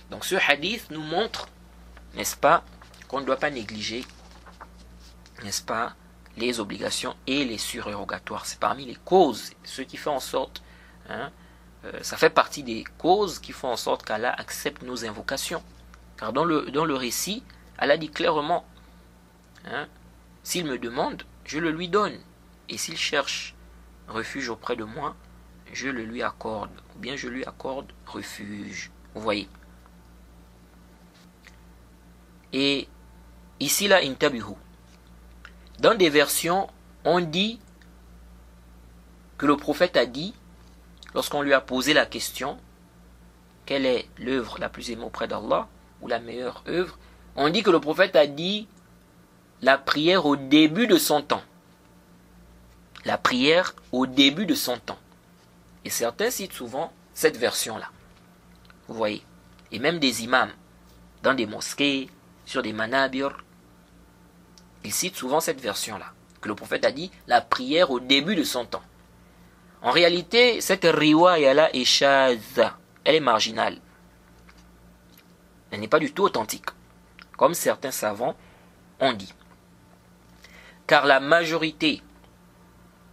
Donc ce hadith nous montre, n'est-ce pas, qu'on ne doit pas négliger, n'est-ce pas, les obligations et les surérogatoires. C'est parmi les causes, ce qui fait en sorte, ça fait partie des causes qui font en sorte qu'Allah accepte nos invocations. Car dans le récit, Allah dit clairement, s'il me demande, je le lui donne. Et s'il cherche refuge auprès de moi, je le lui accorde. Ou bien je lui accorde refuge. Vous voyez? Et ici là, intabihu. Dans des versions, on dit que le prophète a dit, lorsqu'on lui a posé la question, quelle est l'œuvre la plus aimée auprès d'Allah, ou la meilleure œuvre, on dit que le prophète a dit la prière au début de son temps. La prière au début de son temps. Et certains citent souvent cette version-là. Vous voyez? Et même des imams, dans des mosquées, sur des manabir, ils citent souvent cette version-là. Que le prophète a dit la prière au début de son temps. En réalité, cette riwaya-là est shaza. Elle est marginale. Elle n'est pas du tout authentique. Comme certains savants ont dit. Car la majorité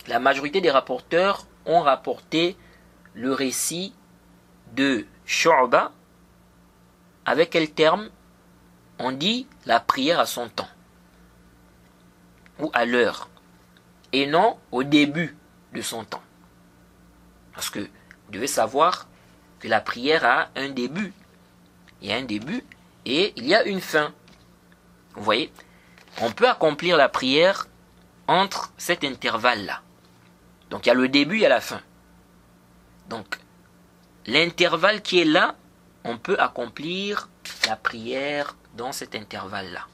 des rapporteurs ont rapporté le récit de Shu'ba. Avec quel terme? On dit la prière à son temps. Ou à l'heure. Et non au début de son temps. Parce que vous devez savoir que la prière a un début. Il y a un début et il y a une fin. Vous voyez, on peut accomplir la prière entre cet intervalle-là. Donc il y a le début, il y a la fin. Donc l'intervalle qui est là, on peut accomplir la prière dans cet intervalle-là.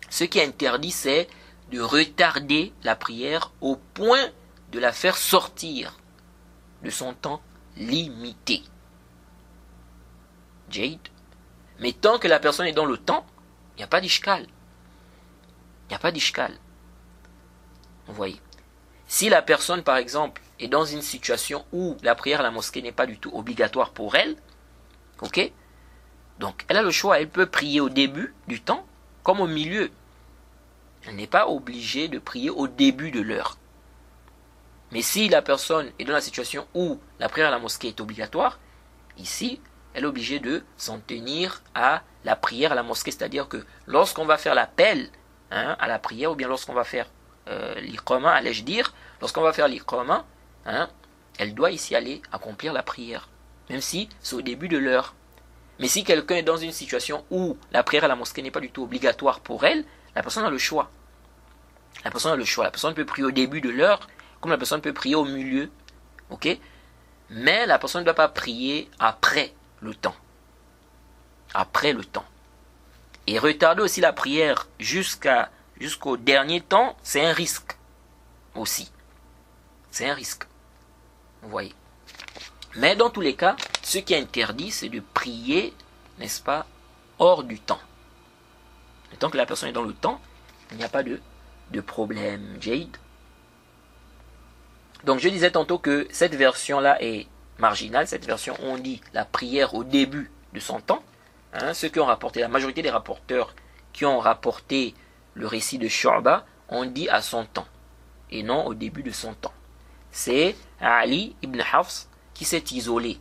Ce qui est interdit, c'est de retarder la prière au point de la faire sortir de son temps limité. Jade. Mais tant que la personne est dans le temps, il n'y a pas d'ishkal. Il n'y a pas d'ishkal. Vous voyez. Si la personne, par exemple, est dans une situation où la prière à la mosquée n'est pas du tout obligatoire pour elle, ok? Donc, elle a le choix. Elle peut prier au début du temps comme au milieu. Elle n'est pas obligée de prier au début de l'heure. Mais si la personne est dans la situation où la prière à la mosquée est obligatoire, ici, elle est obligée de s'en tenir à la prière à la mosquée. C'est-à-dire que lorsqu'on va faire l'appel à la prière, ou bien lorsqu'on va faire l'iqama, allais-je dire, lorsqu'on va faire l'iqama, elle doit ici aller accomplir la prière, même si c'est au début de l'heure. Mais si quelqu'un est dans une situation où la prière à la mosquée n'est pas du tout obligatoire pour elle, la personne a le choix. La personne a le choix. La personne peut prier au début de l'heure, comme la personne peut prier au milieu. Ok? Mais la personne ne doit pas prier après le temps. Après le temps. Et retarder aussi la prière jusqu'au dernier temps, c'est un risque aussi. C'est un risque. Vous voyez. Mais dans tous les cas, ce qui est interdit, c'est de prier, n'est-ce pas, hors du temps. Et tant que la personne est dans le temps, il n'y a pas de problème. Jade. Donc je disais tantôt que cette version-là est marginale. Cette version, on dit la prière au début de son temps. Ceux qui ont rapporté, la majorité des rapporteurs qui ont rapporté le récit de Shu'ba, on dit à son temps, et non au début de son temps. C'est Ali ibn Hafs qui s'est isolé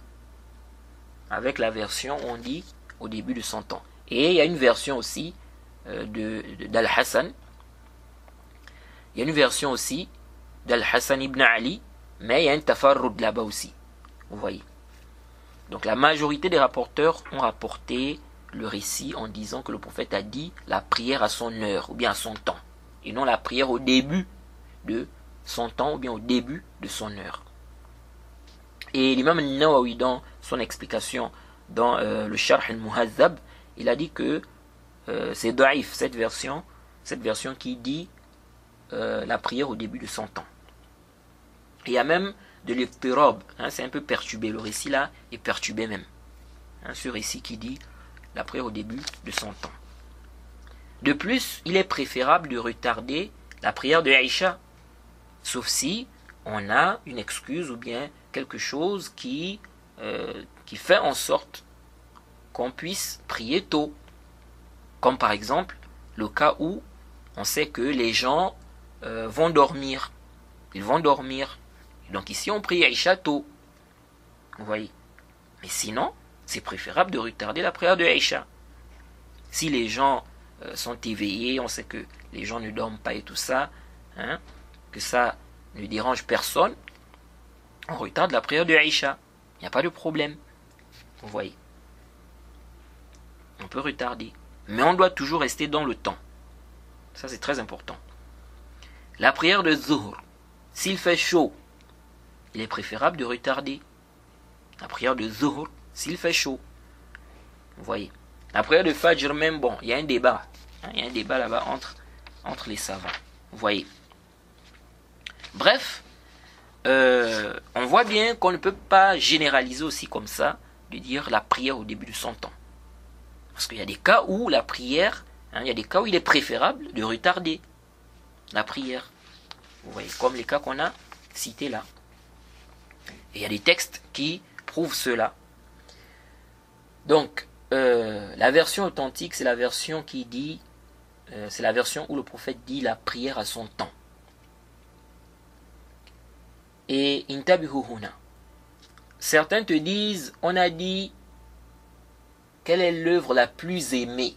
avec la version, on dit, au début de son temps. Et il y a une version aussi d'Al-Hassan. Il y a une version aussi d'Al-Hassan ibn Ali, mais il y a un tafarrud là-bas aussi. Vous voyez. Donc la majorité des rapporteurs ont rapporté le récit en disant que le prophète a dit la prière à son heure, ou bien à son temps, et non la prière au début de son temps, ou bien au début de son heure. Et l'imam Nawawi, dans son explication dans le Sharh al-Muhazzab, il a dit que c'est daïf, cette version qui dit la prière au début de son temps. Et il y a même de l'iftirab, c'est un peu perturbé, le récit là est perturbé même. Ce récit qui dit la prière au début de son temps. De plus, il est préférable de retarder la prière de Aïcha, sauf si on a une excuse ou bien quelque chose qui fait en sorte qu'on puisse prier tôt. Comme par exemple le cas où on sait que les gens vont dormir. Ils vont dormir. Donc ici on prie Aïcha tôt. Vous voyez. Mais sinon, c'est préférable de retarder la prière de Aïcha. Si les gens sont éveillés, on sait que les gens ne dorment pas et tout ça, que ça ne dérange personne, on retarde la prière de Aïcha. Il n'y a pas de problème. Vous voyez. On peut retarder. Mais on doit toujours rester dans le temps. Ça c'est très important. La prière de Zuhr, s'il fait chaud, il est préférable de retarder. La prière de Zuhr, s'il fait chaud. Vous voyez. La prière de Fajr même, bon, il y a un débat. Il y a un débat là-bas entre les savants. Vous voyez. Bref, on voit bien qu'on ne peut pas généraliser aussi comme ça, de dire la prière au début de son temps. Parce qu'il y a des cas où la prière, il y a des cas où il est préférable de retarder la prière. Vous voyez, comme les cas qu'on a cités là. Et il y a des textes qui prouvent cela. Donc, la version authentique, c'est la version qui dit, c'est la version où le prophète dit la prière à son temps. Et intabihu huna. Certains te disent, on a dit, quelle est l'œuvre la plus aimée?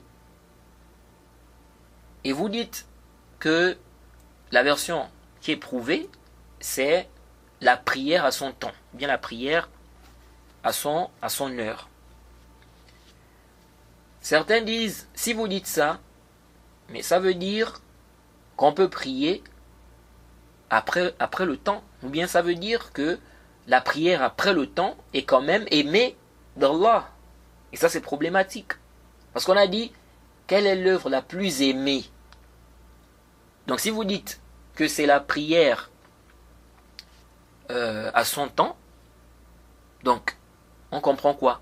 Et vous dites que la version qui est prouvée, c'est la prière à son temps, bien la prière à son heure. Certains disent, si vous dites ça, mais ça veut dire qu'on peut prier après le temps, ou bien ça veut dire que la prière après le temps est quand même aimée d'Allah. Et ça c'est problématique. Parce qu'on a dit, quelle est l'œuvre la plus aimée? Donc si vous dites que c'est la prière à son temps, donc on comprend quoi?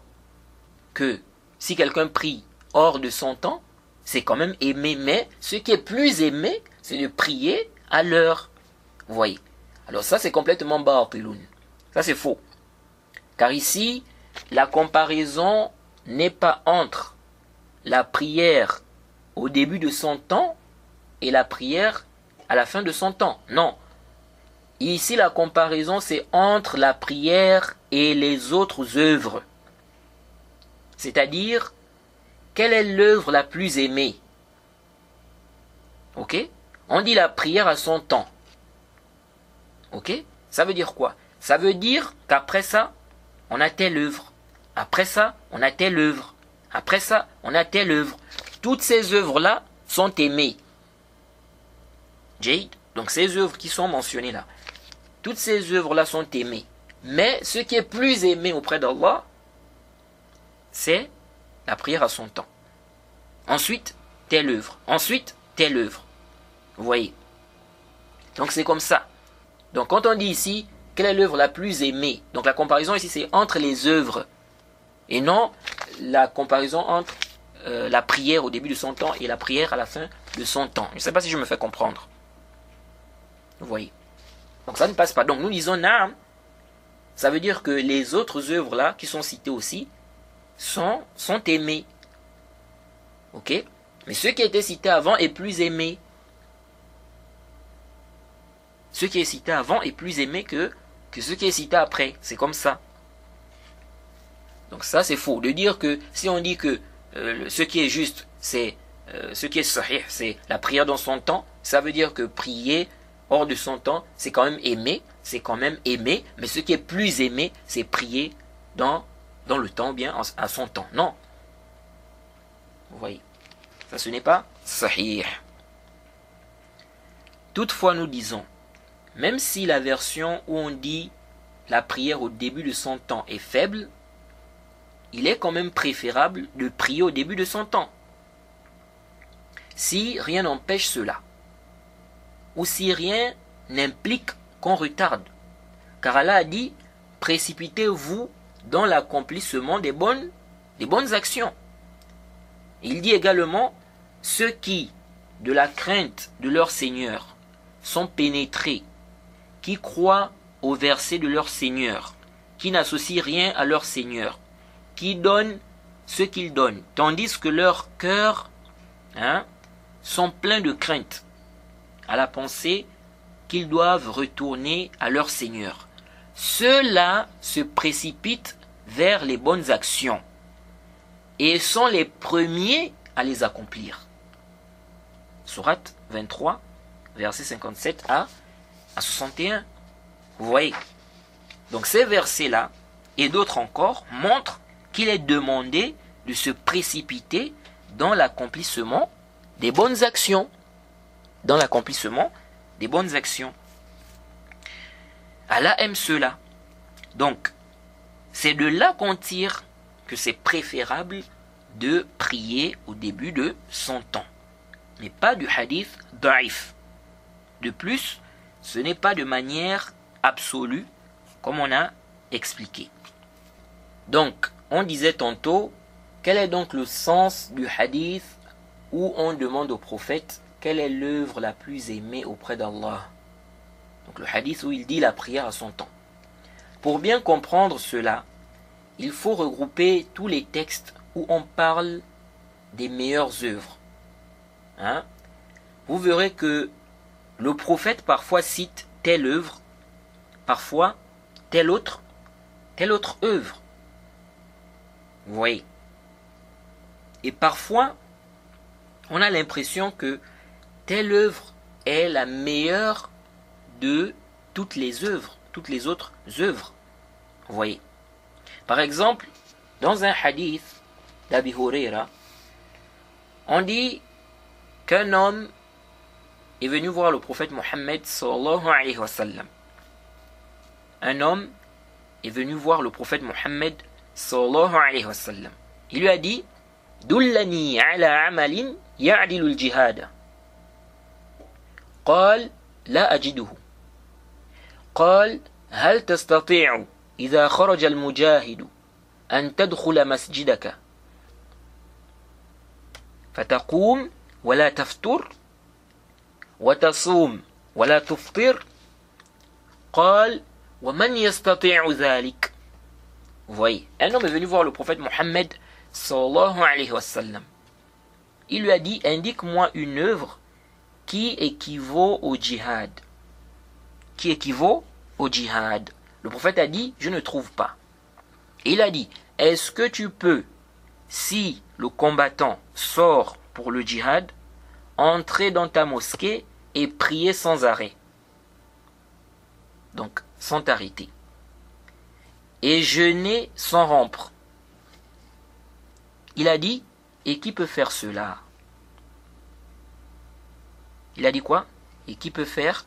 Que si quelqu'un prie hors de son temps, c'est quand même aimé, mais ce qui est plus aimé, c'est de prier à l'heure. Vous voyez? Alors ça c'est complètement bâtiloun. Ça c'est faux. Car ici, la comparaison n'est pas entre la prière au début de son temps et la prière à la fin de son temps. Non. Ici, la comparaison, c'est entre la prière et les autres œuvres. C'est-à-dire, quelle est l'œuvre la plus aimée? Ok? On dit la prière à son temps. Ok? Ça veut dire quoi? Ça veut dire qu'après ça, on a telle œuvre. Après ça, on a telle œuvre. Après ça, on a telle œuvre. Toutes ces œuvres-là sont aimées. Jade, donc ces œuvres qui sont mentionnées là, toutes ces œuvres-là sont aimées. Mais ce qui est plus aimé auprès d'Allah, c'est la prière à son temps. Ensuite, telle œuvre. Ensuite, telle œuvre. Vous voyez? Donc c'est comme ça. Donc quand on dit ici, quelle est l'œuvre la plus aimée? Donc la comparaison ici, c'est entre les œuvres. Et non la comparaison entre la prière au début de son temps et la prière à la fin de son temps. Je ne sais pas si je me fais comprendre. Vous voyez? Donc ça ne passe pas. Donc nous disons Naam. Ça veut dire que les autres œuvres là, qui sont citées aussi, sont aimées. Ok? Mais ce qui a été cité avant est plus aimé. Ce qui est cité avant est plus aimé que ce qui est cité après. C'est comme ça. Donc ça c'est faux. De dire que si on dit que ce qui est juste, c'est ce qui est sahih, c'est la prière dans son temps, ça veut dire que prier hors de son temps, c'est quand même aimé, mais ce qui est plus aimé, c'est prier dans le temps, bien à son temps. Non. Vous voyez, ça ce n'est pas sahih. Toutefois, nous disons, même si la version où on dit la prière au début de son temps est faible, il est quand même préférable de prier au début de son temps. Si rien n'empêche cela, ou si rien n'implique qu'on retarde. Car Allah a dit, précipitez-vous dans l'accomplissement des bonnes actions. Il dit également, ceux qui, de la crainte de leur Seigneur, sont pénétrés, qui croient au verset de leur Seigneur, qui n'associent rien à leur Seigneur, qui donnent ce qu'ils donnent, tandis que leurs cœurs sont pleins de crainte à la pensée qu'ils doivent retourner à leur Seigneur. Ceux-là se précipitent vers les bonnes actions et sont les premiers à les accomplir. Sourate 23, versets 57 à 61. Vous voyez? Donc ces versets-là et d'autres encore montrent qu'il est demandé de se précipiter dans l'accomplissement des bonnes actions. Dans l'accomplissement des bonnes actions. Allah aime cela. Donc, c'est de là qu'on tire que c'est préférable de prier au début de son temps. Mais pas du hadith da'if. De plus, ce n'est pas de manière absolue, comme on a expliqué. Donc, on disait tantôt, quel est donc le sens du hadith où on demande au prophète quelle est l'œuvre la plus aimée auprès d'Allah? Donc le hadith où il dit la prière à son temps. Pour bien comprendre cela, il faut regrouper tous les textes où on parle des meilleures œuvres. Vous verrez que le prophète parfois cite telle œuvre, parfois telle autre œuvre. Vous voyez? Et parfois, on a l'impression que telle œuvre est la meilleure de toutes les œuvres. toutes les autres œuvres. Vous voyez. Par exemple, dans un hadith d'Abi Huraira, on dit qu'un homme est venu voir le prophète Mohammed sallallahu alayhi wa sallam. Un homme est venu voir le prophète Mohammed sallallahu alayhi wa sallam. Il lui a dit: Dullani ala amalin ya'dilu al-jihad. قال لا أجده. قال هل تستطيع إذا خرج المجاهد أن تدخل مسجدك فتقوم ولا تفطر وتصوم ولا تفطر؟ قال ومن يستطيع ذلك. Vous voyez, un homme est venu voir le prophète Mohammed sallallahu alayhi wa sallam. Il lui a dit: indique-moi une œuvre qui équivaut au djihad. Qui équivaut au djihad. Le prophète a dit: je ne trouve pas. Et il a dit: est-ce que tu peux, si le combattant sort pour le djihad, entrer dans ta mosquée et prier sans arrêt? Donc, sans t'arrêter. Et jeûner sans rompre. Il a dit: et qui peut faire cela? Il a dit quoi? Et qui peut faire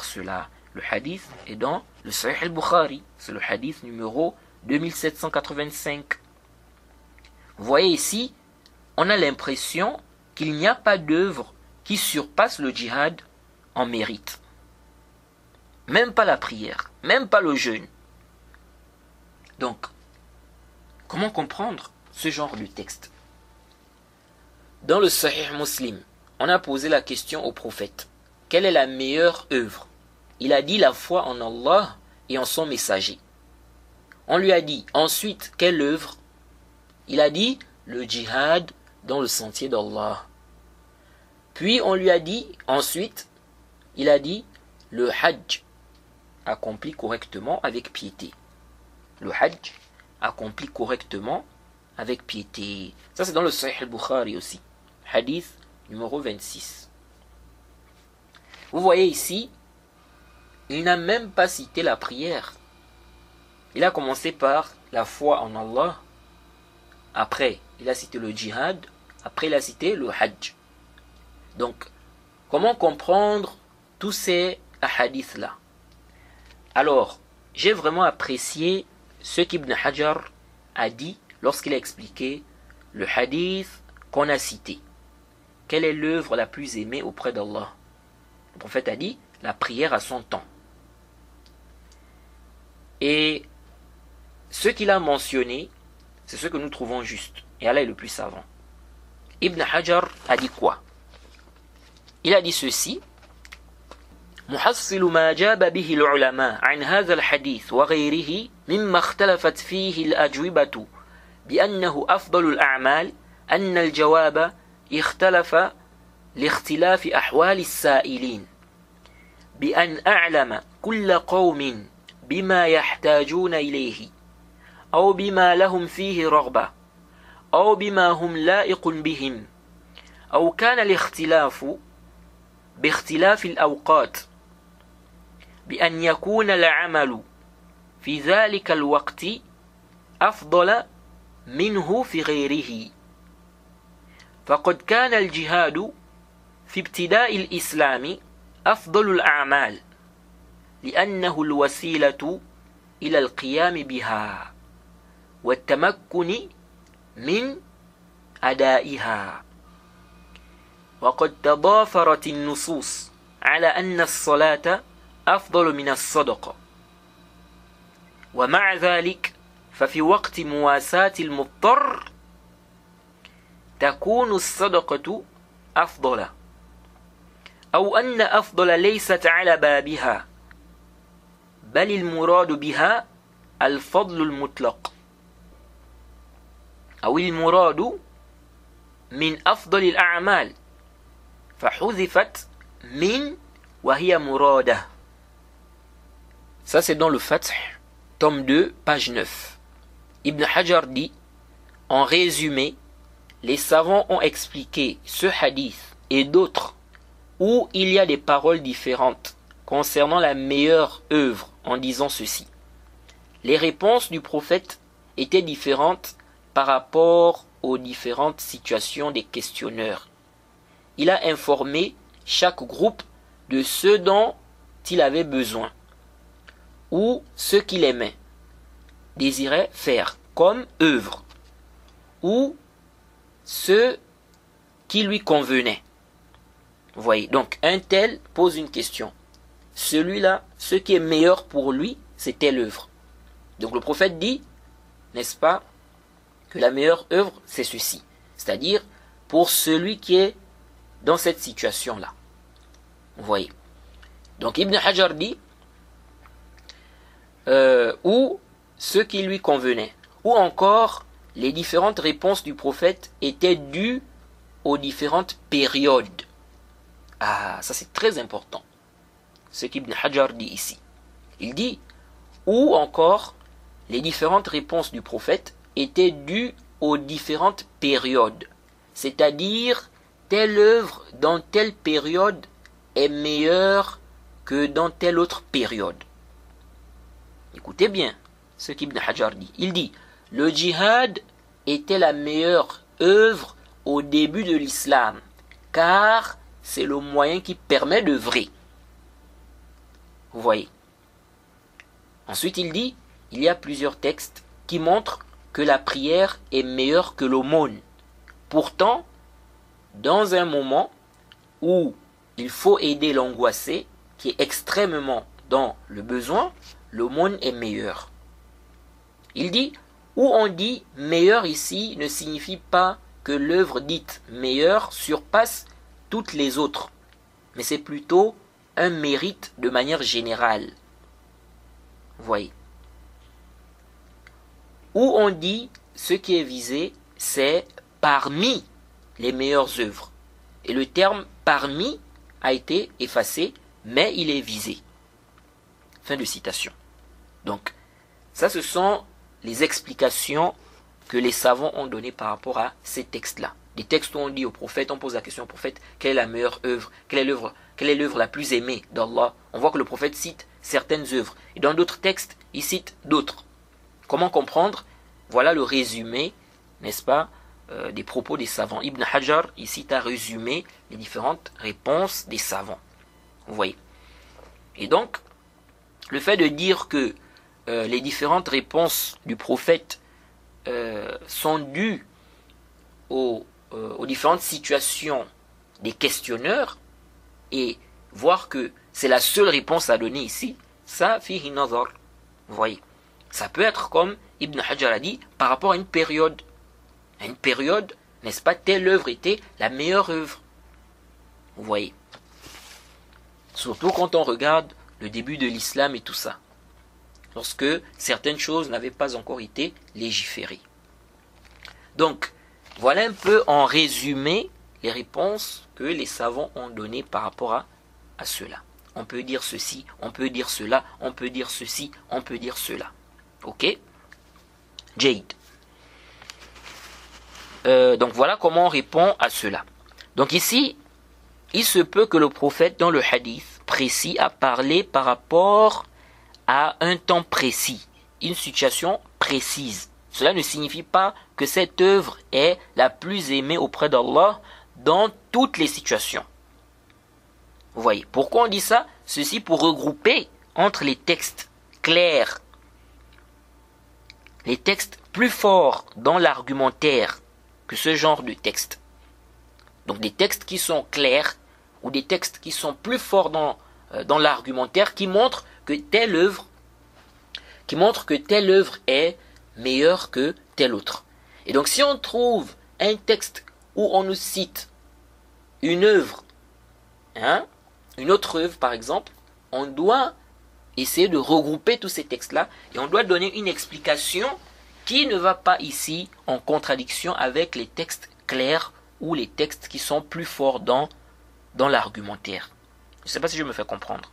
cela? Le hadith est dans le Sahih al-Bukhari. C'est le hadith numéro 2785. Vous voyez ici, on a l'impression qu'il n'y a pas d'œuvre qui surpasse le djihad en mérite. Même pas la prière, même pas le jeûne. Donc, comment comprendre ce genre de texte? Dans le Sahih Muslim, on a posé la question au prophète: quelle est la meilleure œuvre? Il a dit: la foi en Allah et en son messager. On lui a dit: ensuite, quelle œuvre? Il a dit: le djihad dans le sentier d'Allah. Puis on lui a dit, ensuite, il a dit: le hajj accompli correctement avec piété. Le hajj accompli correctement avec piété. Ça, c'est dans le Sahih al-Bukhari aussi. Hadith numéro 26. Vous voyez ici, il n'a même pas cité la prière. Il a commencé par la foi en Allah. Après, il a cité le djihad. Après, il a cité le hajj. Donc, comment comprendre tous ces hadiths-là? Alors, j'ai vraiment apprécié ce qu'Ibn Hajar a dit lorsqu'il a expliqué le hadith qu'on a cité. Quelle est l'œuvre la plus aimée auprès d'Allah? Le prophète a dit: la prière à son temps. Et ce qu'il a mentionné, c'est ce que nous trouvons juste. Et Allah est le plus savant. Ibn Hajar a dit quoi? Il a dit ceci: محصل ما جاب به العلماء عن هذا الحديث وغيره مما اختلفت فيه الأجوبة بأنه أفضل الأعمال أن الجواب اختلف لاختلاف أحوال السائلين بأن أعلم كل قوم بما يحتاجون إليه أو بما لهم فيه رغبة أو بما هم لائق بهم أو كان الاختلاف باختلاف الأوقات بأن يكون العمل في ذلك الوقت أفضل منه في غيره فقد كان الجهاد في ابتداء الإسلام أفضل الأعمال لأنه الوسيلة إلى القيام بها والتمكن من أدائها وقد تضافرت النصوص على أن الصلاة أفضل من الصدقة ومع ذلك ففي وقت مواساة المضطر تكون الصدقة أفضل أو أن أفضل ليست على بابها بل المراد بها الفضل المطلق أو المراد من أفضل الأعمال فحذفت من وهي مرادة. Ça c'est dans le Fath, tome 2, page 9. Ibn Hajar dit: en résumé, les savants ont expliqué ce hadith et d'autres où il y a des paroles différentes concernant la meilleure œuvre en disant ceci. Les réponses du prophète étaient différentes par rapport aux différentes situations des questionneurs. Il a informé chaque groupe de ce dont il avait besoin ou ce qu'il aimait, désirait faire comme œuvre ou ce qui lui convenait. Vous voyez, donc un tel pose une question. Celui-là, ce qui est meilleur pour lui, c'est telle œuvre. Donc le prophète dit, n'est-ce pas, que la meilleure œuvre, c'est ceci. C'est-à-dire, pour celui qui est dans cette situation-là. Vous voyez. Donc Ibn Hajar dit, ou ce qui lui convenait. Ou encore, les différentes réponses du prophète étaient dues aux différentes périodes. Ah, ça c'est très important. Ce qu'Ibn Hajar dit ici. Il dit, ou encore, les différentes réponses du prophète étaient dues aux différentes périodes. C'est-à-dire, telle œuvre dans telle période est meilleure que dans telle autre période. Écoutez bien ce qu'Ibn Hajar dit. Il dit, le djihad était la meilleure œuvre au début de l'islam, car c'est le moyen qui permet d'œuvrer. Vous voyez. Ensuite, il dit, il y a plusieurs textes qui montrent que la prière est meilleure que l'aumône. Pourtant, dans un moment où il faut aider l'angoissé, qui est extrêmement dans le besoin, l'aumône est meilleure. Il dit, où on dit meilleur ici ne signifie pas que l'œuvre dite meilleure surpasse toutes les autres, mais c'est plutôt un mérite de manière générale. Vous voyez. Où on dit ce qui est visé, c'est parmi les meilleures œuvres. Et le terme parmi a été effacé, mais il est visé. Fin de citation. Donc, ça ce sont les explications que les savants ont données par rapport à ces textes-là. Des textes où on dit au prophète, on pose la question au prophète, quelle est la meilleure œuvre, quelle est l'œuvre la plus aimée d'Allah. On voit que le prophète cite certaines œuvres. Et dans d'autres textes, il cite d'autres. Comment comprendre? Voilà le résumé, n'est-ce pas, des propos des savants. Ibn Hajar, ici, a résumé les différentes réponses des savants. Vous voyez. Et donc, le fait de dire que les différentes réponses du prophète sont dues aux différentes situations des questionneurs et voir que c'est la seule réponse à donner ici, ça fihi nazar. Vous voyez. Ça peut être comme Ibn Hajar a dit par rapport à une période. À une période, n'est-ce pas, telle œuvre était la meilleure œuvre. Vous voyez. Surtout quand on regarde le début de l'islam et tout ça. Lorsque certaines choses n'avaient pas encore été légiférées. Donc, voilà un peu en résumé les réponses que les savants ont données par rapport à cela. On peut dire ceci, on peut dire cela, on peut dire ceci, on peut dire cela. Ok? Jade. Donc voilà comment on répond à cela. Donc ici, il se peut que le prophète dans le hadith précis a parlé par rapport à un temps précis, une situation précise. Cela ne signifie pas que cette œuvre est la plus aimée auprès d'Allah dans toutes les situations. Vous voyez, pourquoi on dit ça? Ceci pour regrouper entre les textes clairs, les textes plus forts dans l'argumentaire que ce genre de texte. Donc des textes qui sont clairs ou des textes qui sont plus forts dans l'argumentaire qui montrent que telle œuvre est meilleure que telle autre. Et donc si on trouve un texte où on nous cite une œuvre, une autre œuvre par exemple, on doit essayer de regrouper tous ces textes-là et on doit donner une explication qui ne va pas ici en contradiction avec les textes clairs ou les textes qui sont plus forts dans l'argumentaire. Je ne sais pas si je me fais comprendre.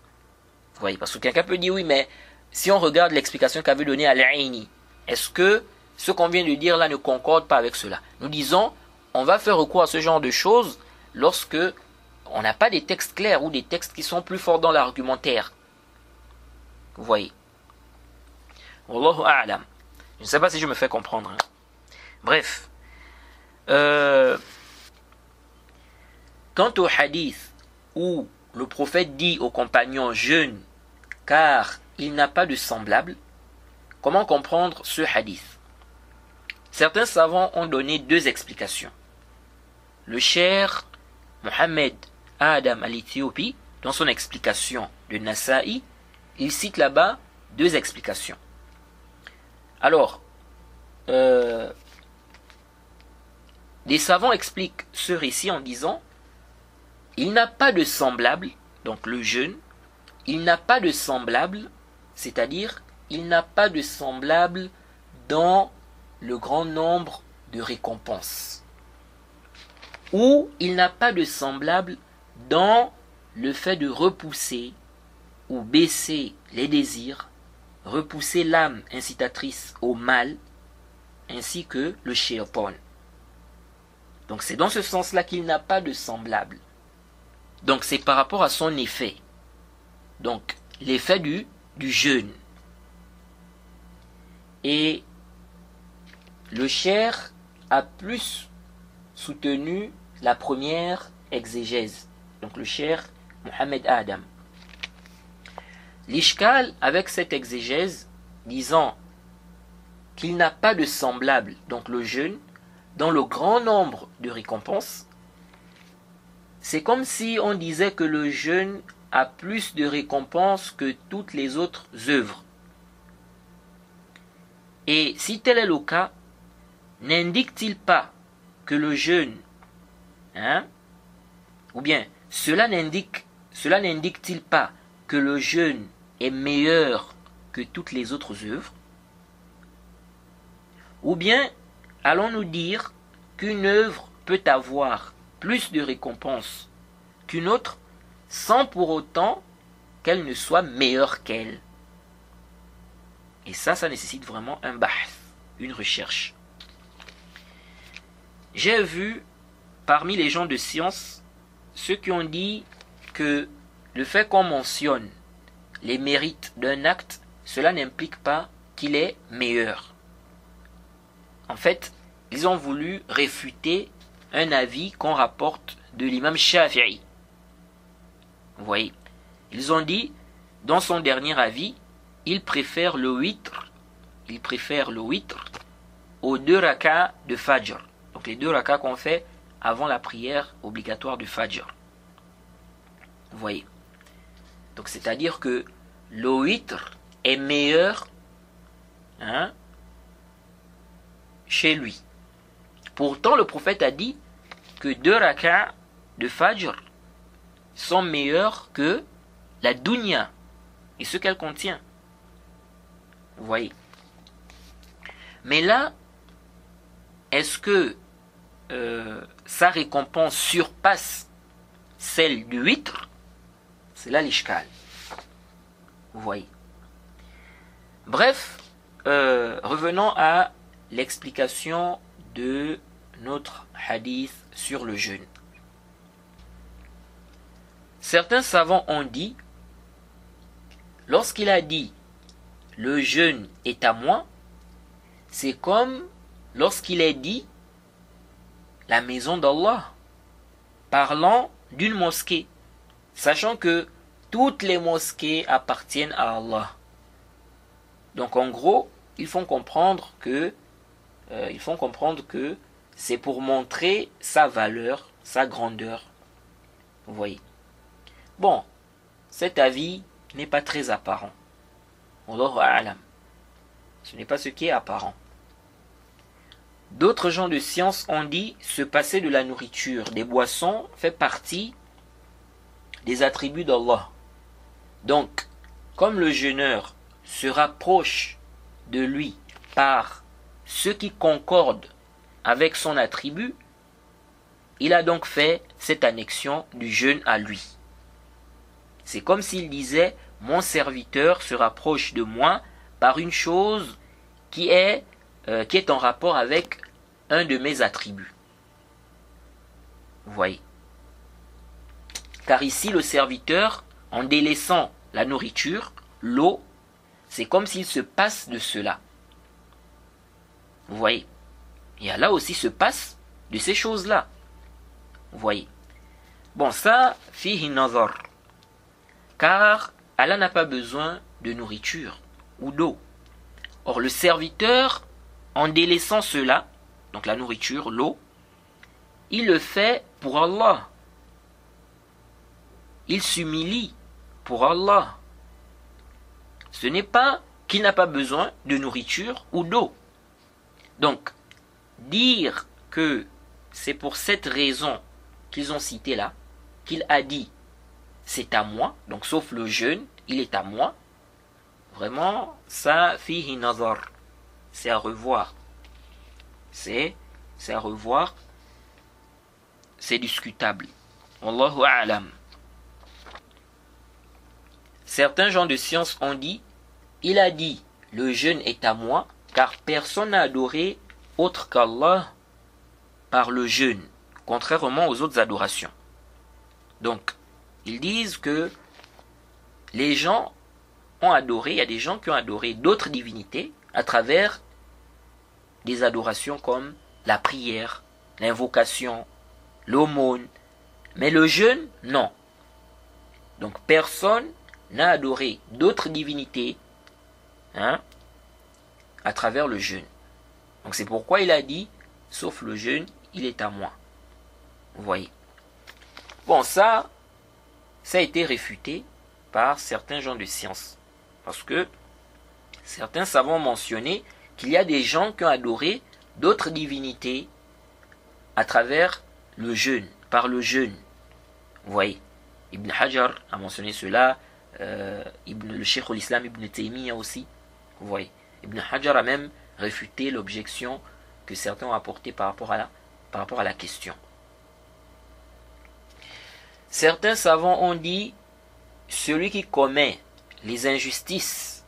Vous voyez, parce que quelqu'un peut dire oui, mais si on regarde l'explication qu'avait donnée Al-Aini, est-ce que ce qu'on vient de dire là ne concorde pas avec cela? Nous disons, on va faire recours à ce genre de choses lorsque on n'a pas des textes clairs ou des textes qui sont plus forts dans l'argumentaire. Vous voyez. Wallahu a'lam. Je ne sais pas si je me fais comprendre. Hein. Bref. Quant au hadith où le prophète dit aux compagnons jeûne car il n'a pas de semblable, comment comprendre ce hadith? Certains savants ont donné deux explications. Le cher Mohammed Adam al-Éthiopie, dans son explication de Nasa'i, il cite là-bas deux explications. Alors, des savants expliquent ce récit en disant il n'a pas de semblable, donc le jeûne, il n'a pas de semblable, c'est-à-dire il n'a pas de semblable dans le grand nombre de récompenses. Ou il n'a pas de semblable dans le fait de repousser ou baisser les désirs, repousser l'âme incitatrice au mal, ainsi que le shaitan. Donc c'est dans ce sens-là qu'il n'a pas de semblable. Donc c'est par rapport à son effet. Donc l'effet du jeûne. Et le cher a plus soutenu la première exégèse. Donc le cher Mohammed Adam. L'ishkal avec cette exégèse disant qu'il n'a pas de semblable, donc le jeûne, dans le grand nombre de récompenses, c'est comme si on disait que le jeûne a plus de récompenses que toutes les autres œuvres. Et si tel est le cas, n'indique-t-il pas que le jeûne, ou bien cela n'indique-t-il pas que le jeûne est meilleur que toutes les autres œuvres? Ou bien allons-nous dire qu'une œuvre peut avoir plus de récompenses qu'une autre sans pour autant qu'elle ne soit meilleure qu'elle? Et ça nécessite vraiment un bahth, une recherche. J'ai vu parmi les gens de science ceux qui ont dit que le fait qu'on mentionne les mérites d'un acte, cela n'implique pas qu'il est meilleur. En fait, ils ont voulu réfuter un avis qu'on rapporte de l'imam Shafi'i. Vous voyez, ils ont dit, dans son dernier avis, il préfère le witr aux 2 rakas de Fajr. Donc les 2 rakas qu'on fait avant la prière obligatoire du Fajr. Vous voyez. Donc c'est-à-dire que le witr est meilleur chez lui. Pourtant le prophète a dit que 2 rakas de Fajr sont meilleurs que la dunya et ce qu'elle contient. Vous voyez. Mais là, est-ce que sa récompense surpasse celle du witr? C'est là l'ishkal. Vous voyez. Bref, revenons à l'explication de notre hadith sur le jeûne. Certains savants ont dit, lorsqu'il a dit le jeûne est à moi, c'est comme lorsqu'il est dit la maison d'Allah, parlant d'une mosquée, sachant que toutes les mosquées appartiennent à Allah. Donc en gros, ils font comprendre que c'est pour montrer sa valeur, sa grandeur. Vous voyez. Bon, cet avis n'est pas très apparent. Wallahu a'lam. Ce n'est pas ce qui est apparent. D'autres gens de science ont dit se passer de la nourriture, des boissons, fait partie des attributs d'Allah. Donc, comme le jeûneur se rapproche de lui par ce qui concorde avec son attribut, il a donc fait cette annexion du jeûne à lui. C'est comme s'il disait « Mon serviteur se rapproche de moi par une chose qui est en rapport avec un de mes attributs. » Vous voyez. Car ici, le serviteur, en délaissant la nourriture, l'eau, c'est comme s'il se passe de cela. Vous voyez? Et Allah aussi se passe de ces choses-là. Vous voyez? Bon, ça, fihi nazar. Car Allah n'a pas besoin de nourriture ou d'eau. Or, le serviteur, en délaissant cela, donc la nourriture, l'eau, il le fait pour Allah. Il s'humilie pour Allah. Ce n'est pas qu'il n'a pas besoin de nourriture ou d'eau. Donc, dire que c'est pour cette raison qu'ils ont cité là, qu'il a dit c'est à moi, donc sauf le jeûne, il est à moi, vraiment, ça, fihi nazar, c'est à revoir. C'est à revoir, c'est discutable. Wallahu a'lam. Certains gens de science ont dit, il a dit, le jeûne est à moi, car personne n'a adoré autre qu'Allah par le jeûne, contrairement aux autres adorations. Donc, ils disent que les gens ont adoré, il y a des gens qui ont adoré d'autres divinités à travers des adorations comme la prière, l'invocation, l'aumône. Mais le jeûne, non. Donc personne n'a adoré d'autres divinités à travers le jeûne. Donc c'est pourquoi il a dit, sauf le jeûne, il est à moi. Vous voyez. Bon, ça a été réfuté par certains gens de science. Parce que certains savants ont mentionné qu'il y a des gens qui ont adoré d'autres divinités à travers le jeûne, par le jeûne. Vous voyez. Ibn Hajar a mentionné cela, le Cheikh l'Islam Ibn Taymiyyah aussi. Vous voyez. Ibn Hajar a même réfuté l'objection que certains ont apportée par rapport à la question. Certains savants ont dit, celui qui commet les injustices,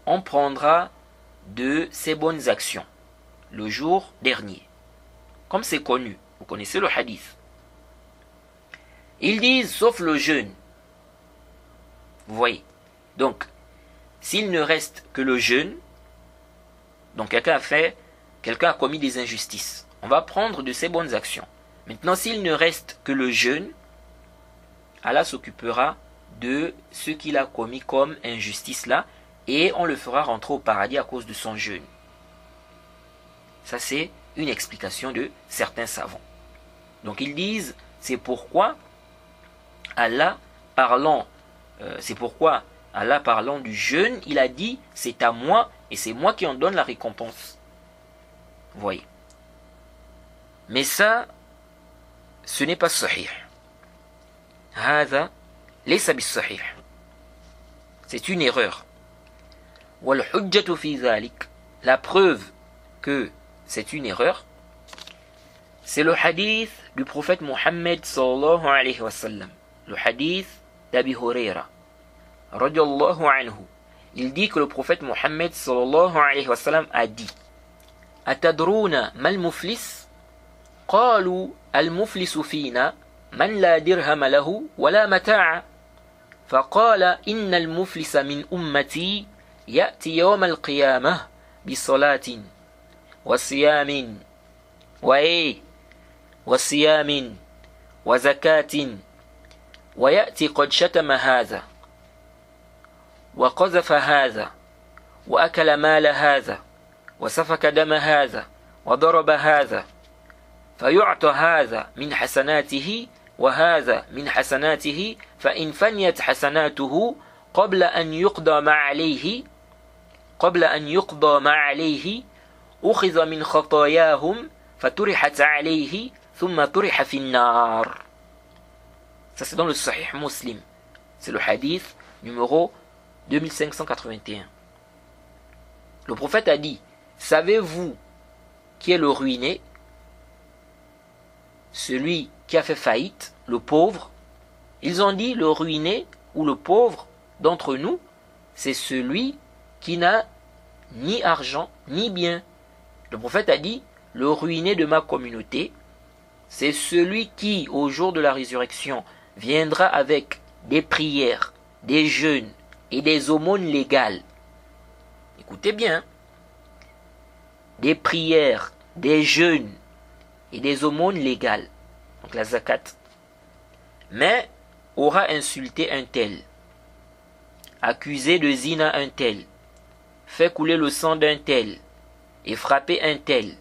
on prendra de ses bonnes actions le jour dernier. Comme c'est connu, vous connaissez le hadith. Ils disent, sauf le jeûne. Vous voyez. Donc, s'il ne reste que le jeûne, donc quelqu'un a commis des injustices, on va prendre de ses bonnes actions. Maintenant, s'il ne reste que le jeûne, Allah s'occupera de ce qu'il a commis comme injustice là, et on le fera rentrer au paradis à cause de son jeûne. Ça, c'est une explication de certains savants. Donc ils disent, c'est pourquoi Allah parlant du jeûne, il a dit, c'est à moi et c'est moi qui en donne la récompense. Vous voyez. Mais ça, ce n'est pas sahih. هذا ليس بالصحيح. C'est une erreur. والحجة في ذلك, la preuve que c'est une erreur, c'est le hadith du prophète Mohammed sallallahu alayhi wa sallam, le hadith d'Abi Huraira radiyallahu anhu. Il dit que le prophète Mohammed sallallahu alayhi wa sallam a dit, atadruna mal muflis, qalu al muflisu fina من لا درهم له ولا متاع فقال إن المفلس من أمتي يأتي يوم القيامة بصلاة وصيام وزكاة ويأتي قد شتم هذا وقذف هذا وأكل مال هذا وسفك دم هذا وضرب هذا فيعطى هذا من حسناته وهذا من حسناته فإن فنيت حسناته قبل أن يقضى ما عليه أخذ من خطاياهم فطرحت عليه ثم طرح في النار. Ça c'est dans le Sahih Muslim. C'est le hadith numéro 2581. Le prophète a dit, savez-vous qui est le ruiné? Celui qui a fait faillite, le pauvre. Ils ont dit le ruiné ou le pauvre d'entre nous, c'est celui qui n'a ni argent ni bien. Le prophète a dit le ruiné de ma communauté, c'est celui qui, au jour de la résurrection, viendra avec des prières, des jeûnes et des aumônes légales. Écoutez bien, des prières, des jeûnes et des aumônes légales, donc la zakat, mais aura insulté un tel, accusé de zina un tel, fait couler le sang d'un tel et frappé un tel,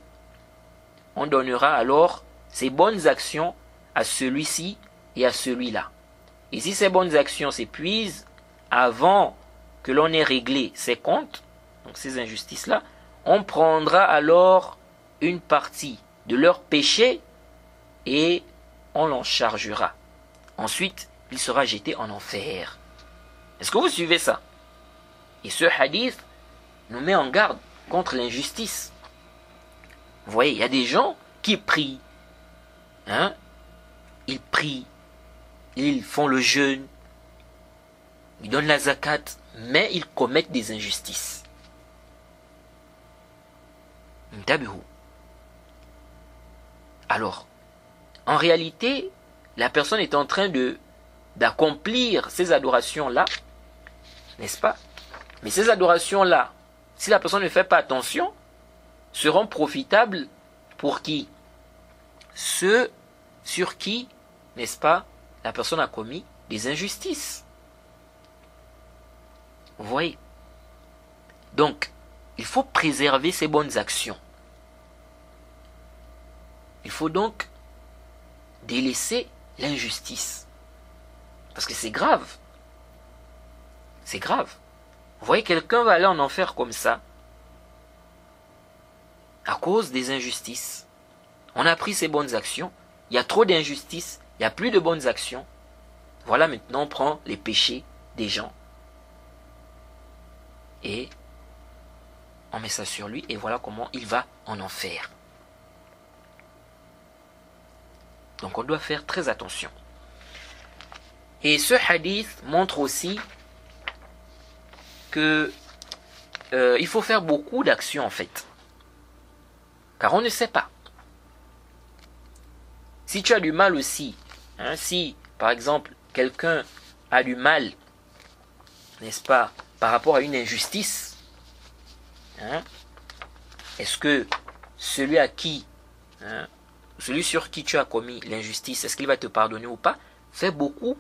on donnera alors ces bonnes actions à celui-ci et à celui-là. Et si ces bonnes actions s'épuisent avant que l'on ait réglé ses comptes, donc ces injustices-là, on prendra alors une partie de leurs péchés et on l'en chargera. Ensuite, il sera jeté en enfer. Est-ce que vous suivez ça? Et ce hadith nous met en garde contre l'injustice. Vous voyez, il y a des gens qui prient. Ils prient, ils font le jeûne, ils donnent la zakat, mais ils commettent des injustices. Alors, en réalité, la personne est en train d'accomplir ces adorations-là, n'est-ce pas? Mais ces adorations-là, si la personne ne fait pas attention, seront profitables pour qui? Ceux sur qui, n'est-ce pas, la personne a commis des injustices. Vous voyez? Donc, il faut préserver ces bonnes actions. Il faut donc délaisser l'injustice. Parce que c'est grave. C'est grave. Vous voyez, quelqu'un va aller en enfer comme ça, à cause des injustices. On a pris ces bonnes actions, il y a trop d'injustices, il n'y a plus de bonnes actions. Voilà, maintenant on prend les péchés des gens et on met ça sur lui et voilà comment il va en enfer. Donc on doit faire très attention. Et ce hadith montre aussi que il faut faire beaucoup d'actions en fait. Car on ne sait pas. Si tu as du mal aussi, si par exemple quelqu'un a du mal, n'est-ce pas, par rapport à une injustice, est-ce que celui sur qui tu as commis l'injustice, est-ce qu'il va te pardonner ou pas? Fais beaucoup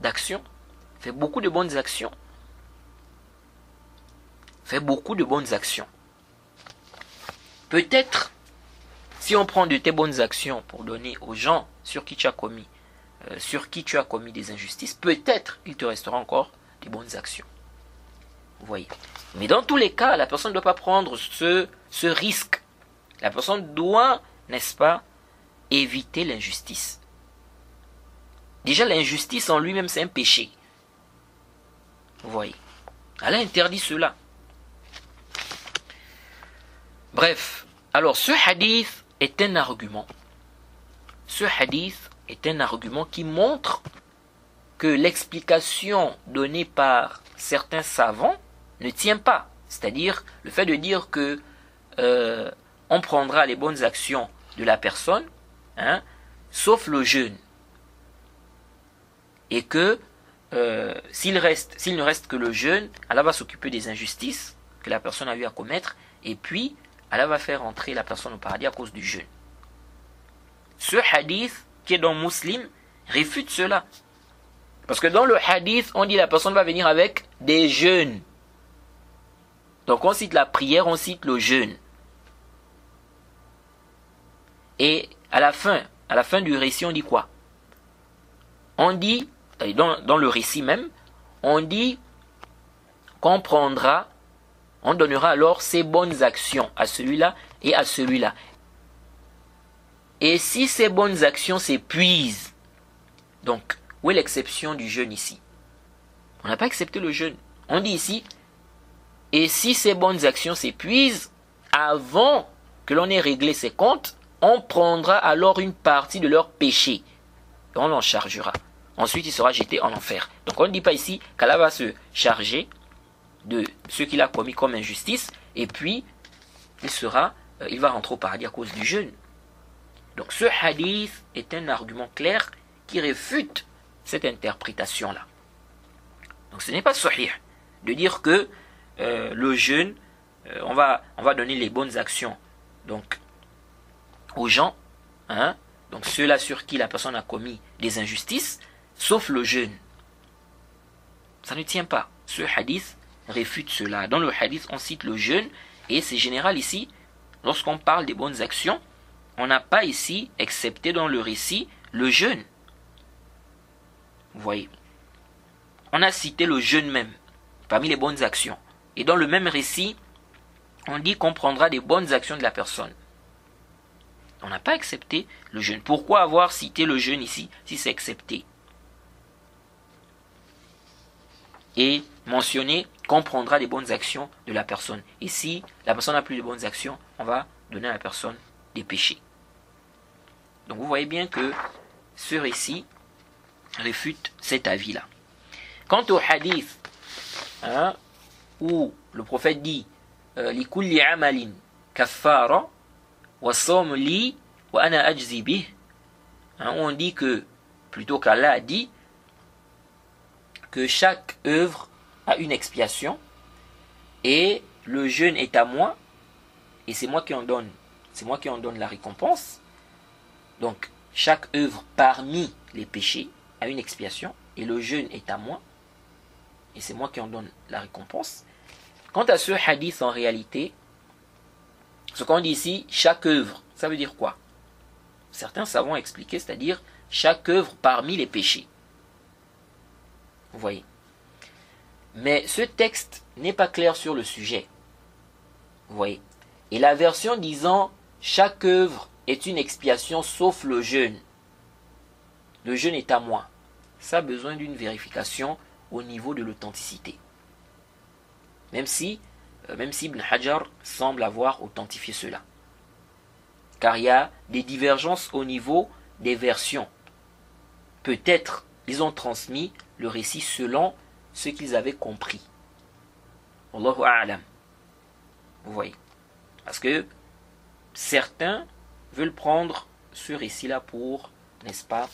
d'actions, fais beaucoup de bonnes actions. Fais beaucoup de bonnes actions. Peut-être, si on prend de tes bonnes actions pour donner aux gens sur qui tu as commis des injustices, peut-être il te restera encore des bonnes actions. Vous voyez. Mais dans tous les cas, la personne ne doit pas prendre ce risque. La personne doit, n'est-ce pas, éviter l'injustice. Déjà, l'injustice en lui-même, c'est un péché. Vous voyez. Elle a interdit cela. Bref, alors ce hadith est un argument. Ce hadith est un argument qui montre que l'explication donnée par certains savants ne tient pas. C'est-à-dire le fait de dire que on prendra les bonnes actions de la personne, sauf le jeûne. Et que s'il ne reste que le jeûne, Allah va s'occuper des injustices que la personne a eu à commettre, et puis Allah va faire entrer la personne au paradis à cause du jeûne. Ce hadith qui est dans Muslim réfute cela. Parce que dans le hadith, on dit la personne va venir avec des jeûnes. Donc on cite la prière, on cite le jeûne. Et à la fin du récit, on dit quoi? On dit, dans le récit même, on dit qu'on on donnera alors ces bonnes actions à celui-là et à celui-là. Et si ces bonnes actions s'épuisent, donc, où est l'exception du jeûne ici? On n'a pas accepté le jeûne. On dit ici, et si ces bonnes actions s'épuisent, avant que l'on ait réglé ses comptes, on prendra alors une partie de leur péché. Et on l'en chargera. Ensuite, il sera jeté en enfer. Donc, on ne dit pas ici qu'Allah va se charger de ce qu'il a commis comme injustice, et puis il va rentrer au paradis à cause du jeûne. Donc ce hadith est un argument clair qui réfute cette interprétation-là. Donc ce n'est pas sahih de dire que le jeûne, on va donner les bonnes actions donc aux gens, hein, donc ceux-là sur qui la personne a commis des injustices, sauf le jeûne. Ça ne tient pas. Ce hadith réfute cela. Dans le hadith, on cite le jeûne, et c'est général ici, lorsqu'on parle des bonnes actions, on n'a pas ici, excepté dans le récit, le jeûne. Vous voyez. On a cité le jeûne même, parmi les bonnes actions. Et dans le même récit, on dit qu'on prendra des bonnes actions de la personne. On n'a pas accepté le jeûne. Pourquoi avoir cité le jeûne ici, si c'est accepté? Et mentionner qu'on prendra des bonnes actions de la personne. Et si la personne n'a plus de bonnes actions, on va donner à la personne des péchés. Donc vous voyez bien que ce récit réfute cet avis-là. Quant au hadith, hein, où le prophète dit likulli amalin kaffara wa sawm li wa ana ajzi bih, on dit que, plutôt qu'Allah a dit que chaque œuvre a une expiation et le jeûne est à moi et c'est moi qui en donne la récompense. Donc chaque œuvre parmi les péchés a une expiation et le jeûne est à moi et c'est moi qui en donne la récompense. Quant à ce hadith, en réalité, ce qu'on dit ici, chaque œuvre, ça veut dire quoi? Certains savants expliquer, c'est-à-dire chaque œuvre parmi les péchés. Vous voyez. Mais ce texte n'est pas clair sur le sujet. Vous voyez. Et la version disant chaque œuvre est une expiation sauf le jeûne. Le jeûne est à moi. Ça a besoin d'une vérification au niveau de l'authenticité. Même si Ibn Hajar semble avoir authentifié cela. Car il y a des divergences au niveau des versions. Peut-être ils ont transmis le récit selon ce qu'ils avaient compris. Allahu a'lam. Vous voyez. Parce que certains veulent prendre ce récit-là pour, n'est-ce pas,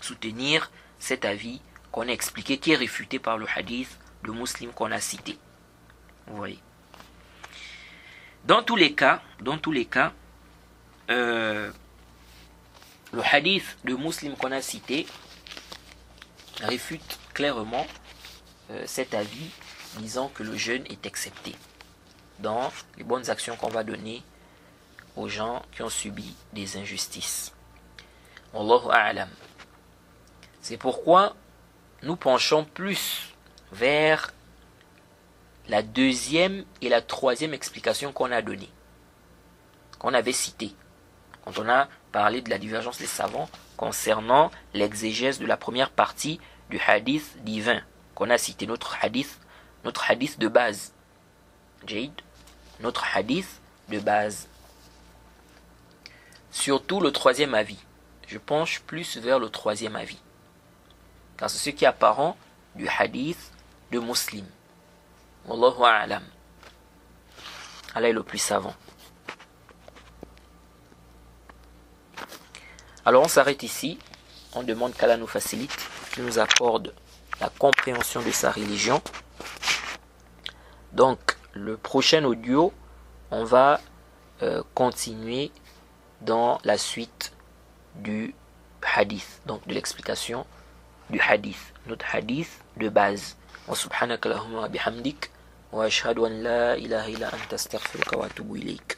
soutenir cet avis qu'on a expliqué, qui est réfuté par le hadith de Muslim qu'on a cité. Vous voyez. Dans tous les cas, le hadith de Muslim qu'on a cité réfute clairement cet avis disant que le jeûne est accepté dans les bonnes actions qu'on va donner aux gens qui ont subi des injustices. Wallahu a'lam. C'est pourquoi nous penchons plus vers la deuxième et la troisième explication qu'on a donnée, qu'on avait citée, quand on a parlé de la divergence des savants concernant l'exégèse de la première partie du hadith divin, qu'on a cité notre hadith de base. Jade, notre hadith de base. Surtout le troisième avis. Je penche plus vers le troisième avis. Car c'est ce qui est apparent du hadith de Muslim. Wallahu a'lam. Allah est le plus savant. Alors on s'arrête ici. On demande qu'Allah nous facilite, qu'il nous accorde la compréhension de sa religion. Donc le prochain audio, on va continuer dans la suite du hadith, donc de l'explication du hadith, notre hadith de base. Wa subhanaka Allahumma bihamdik wa ashhadu an la ilaha illa anta astaghfiruka wa atubu ilayk.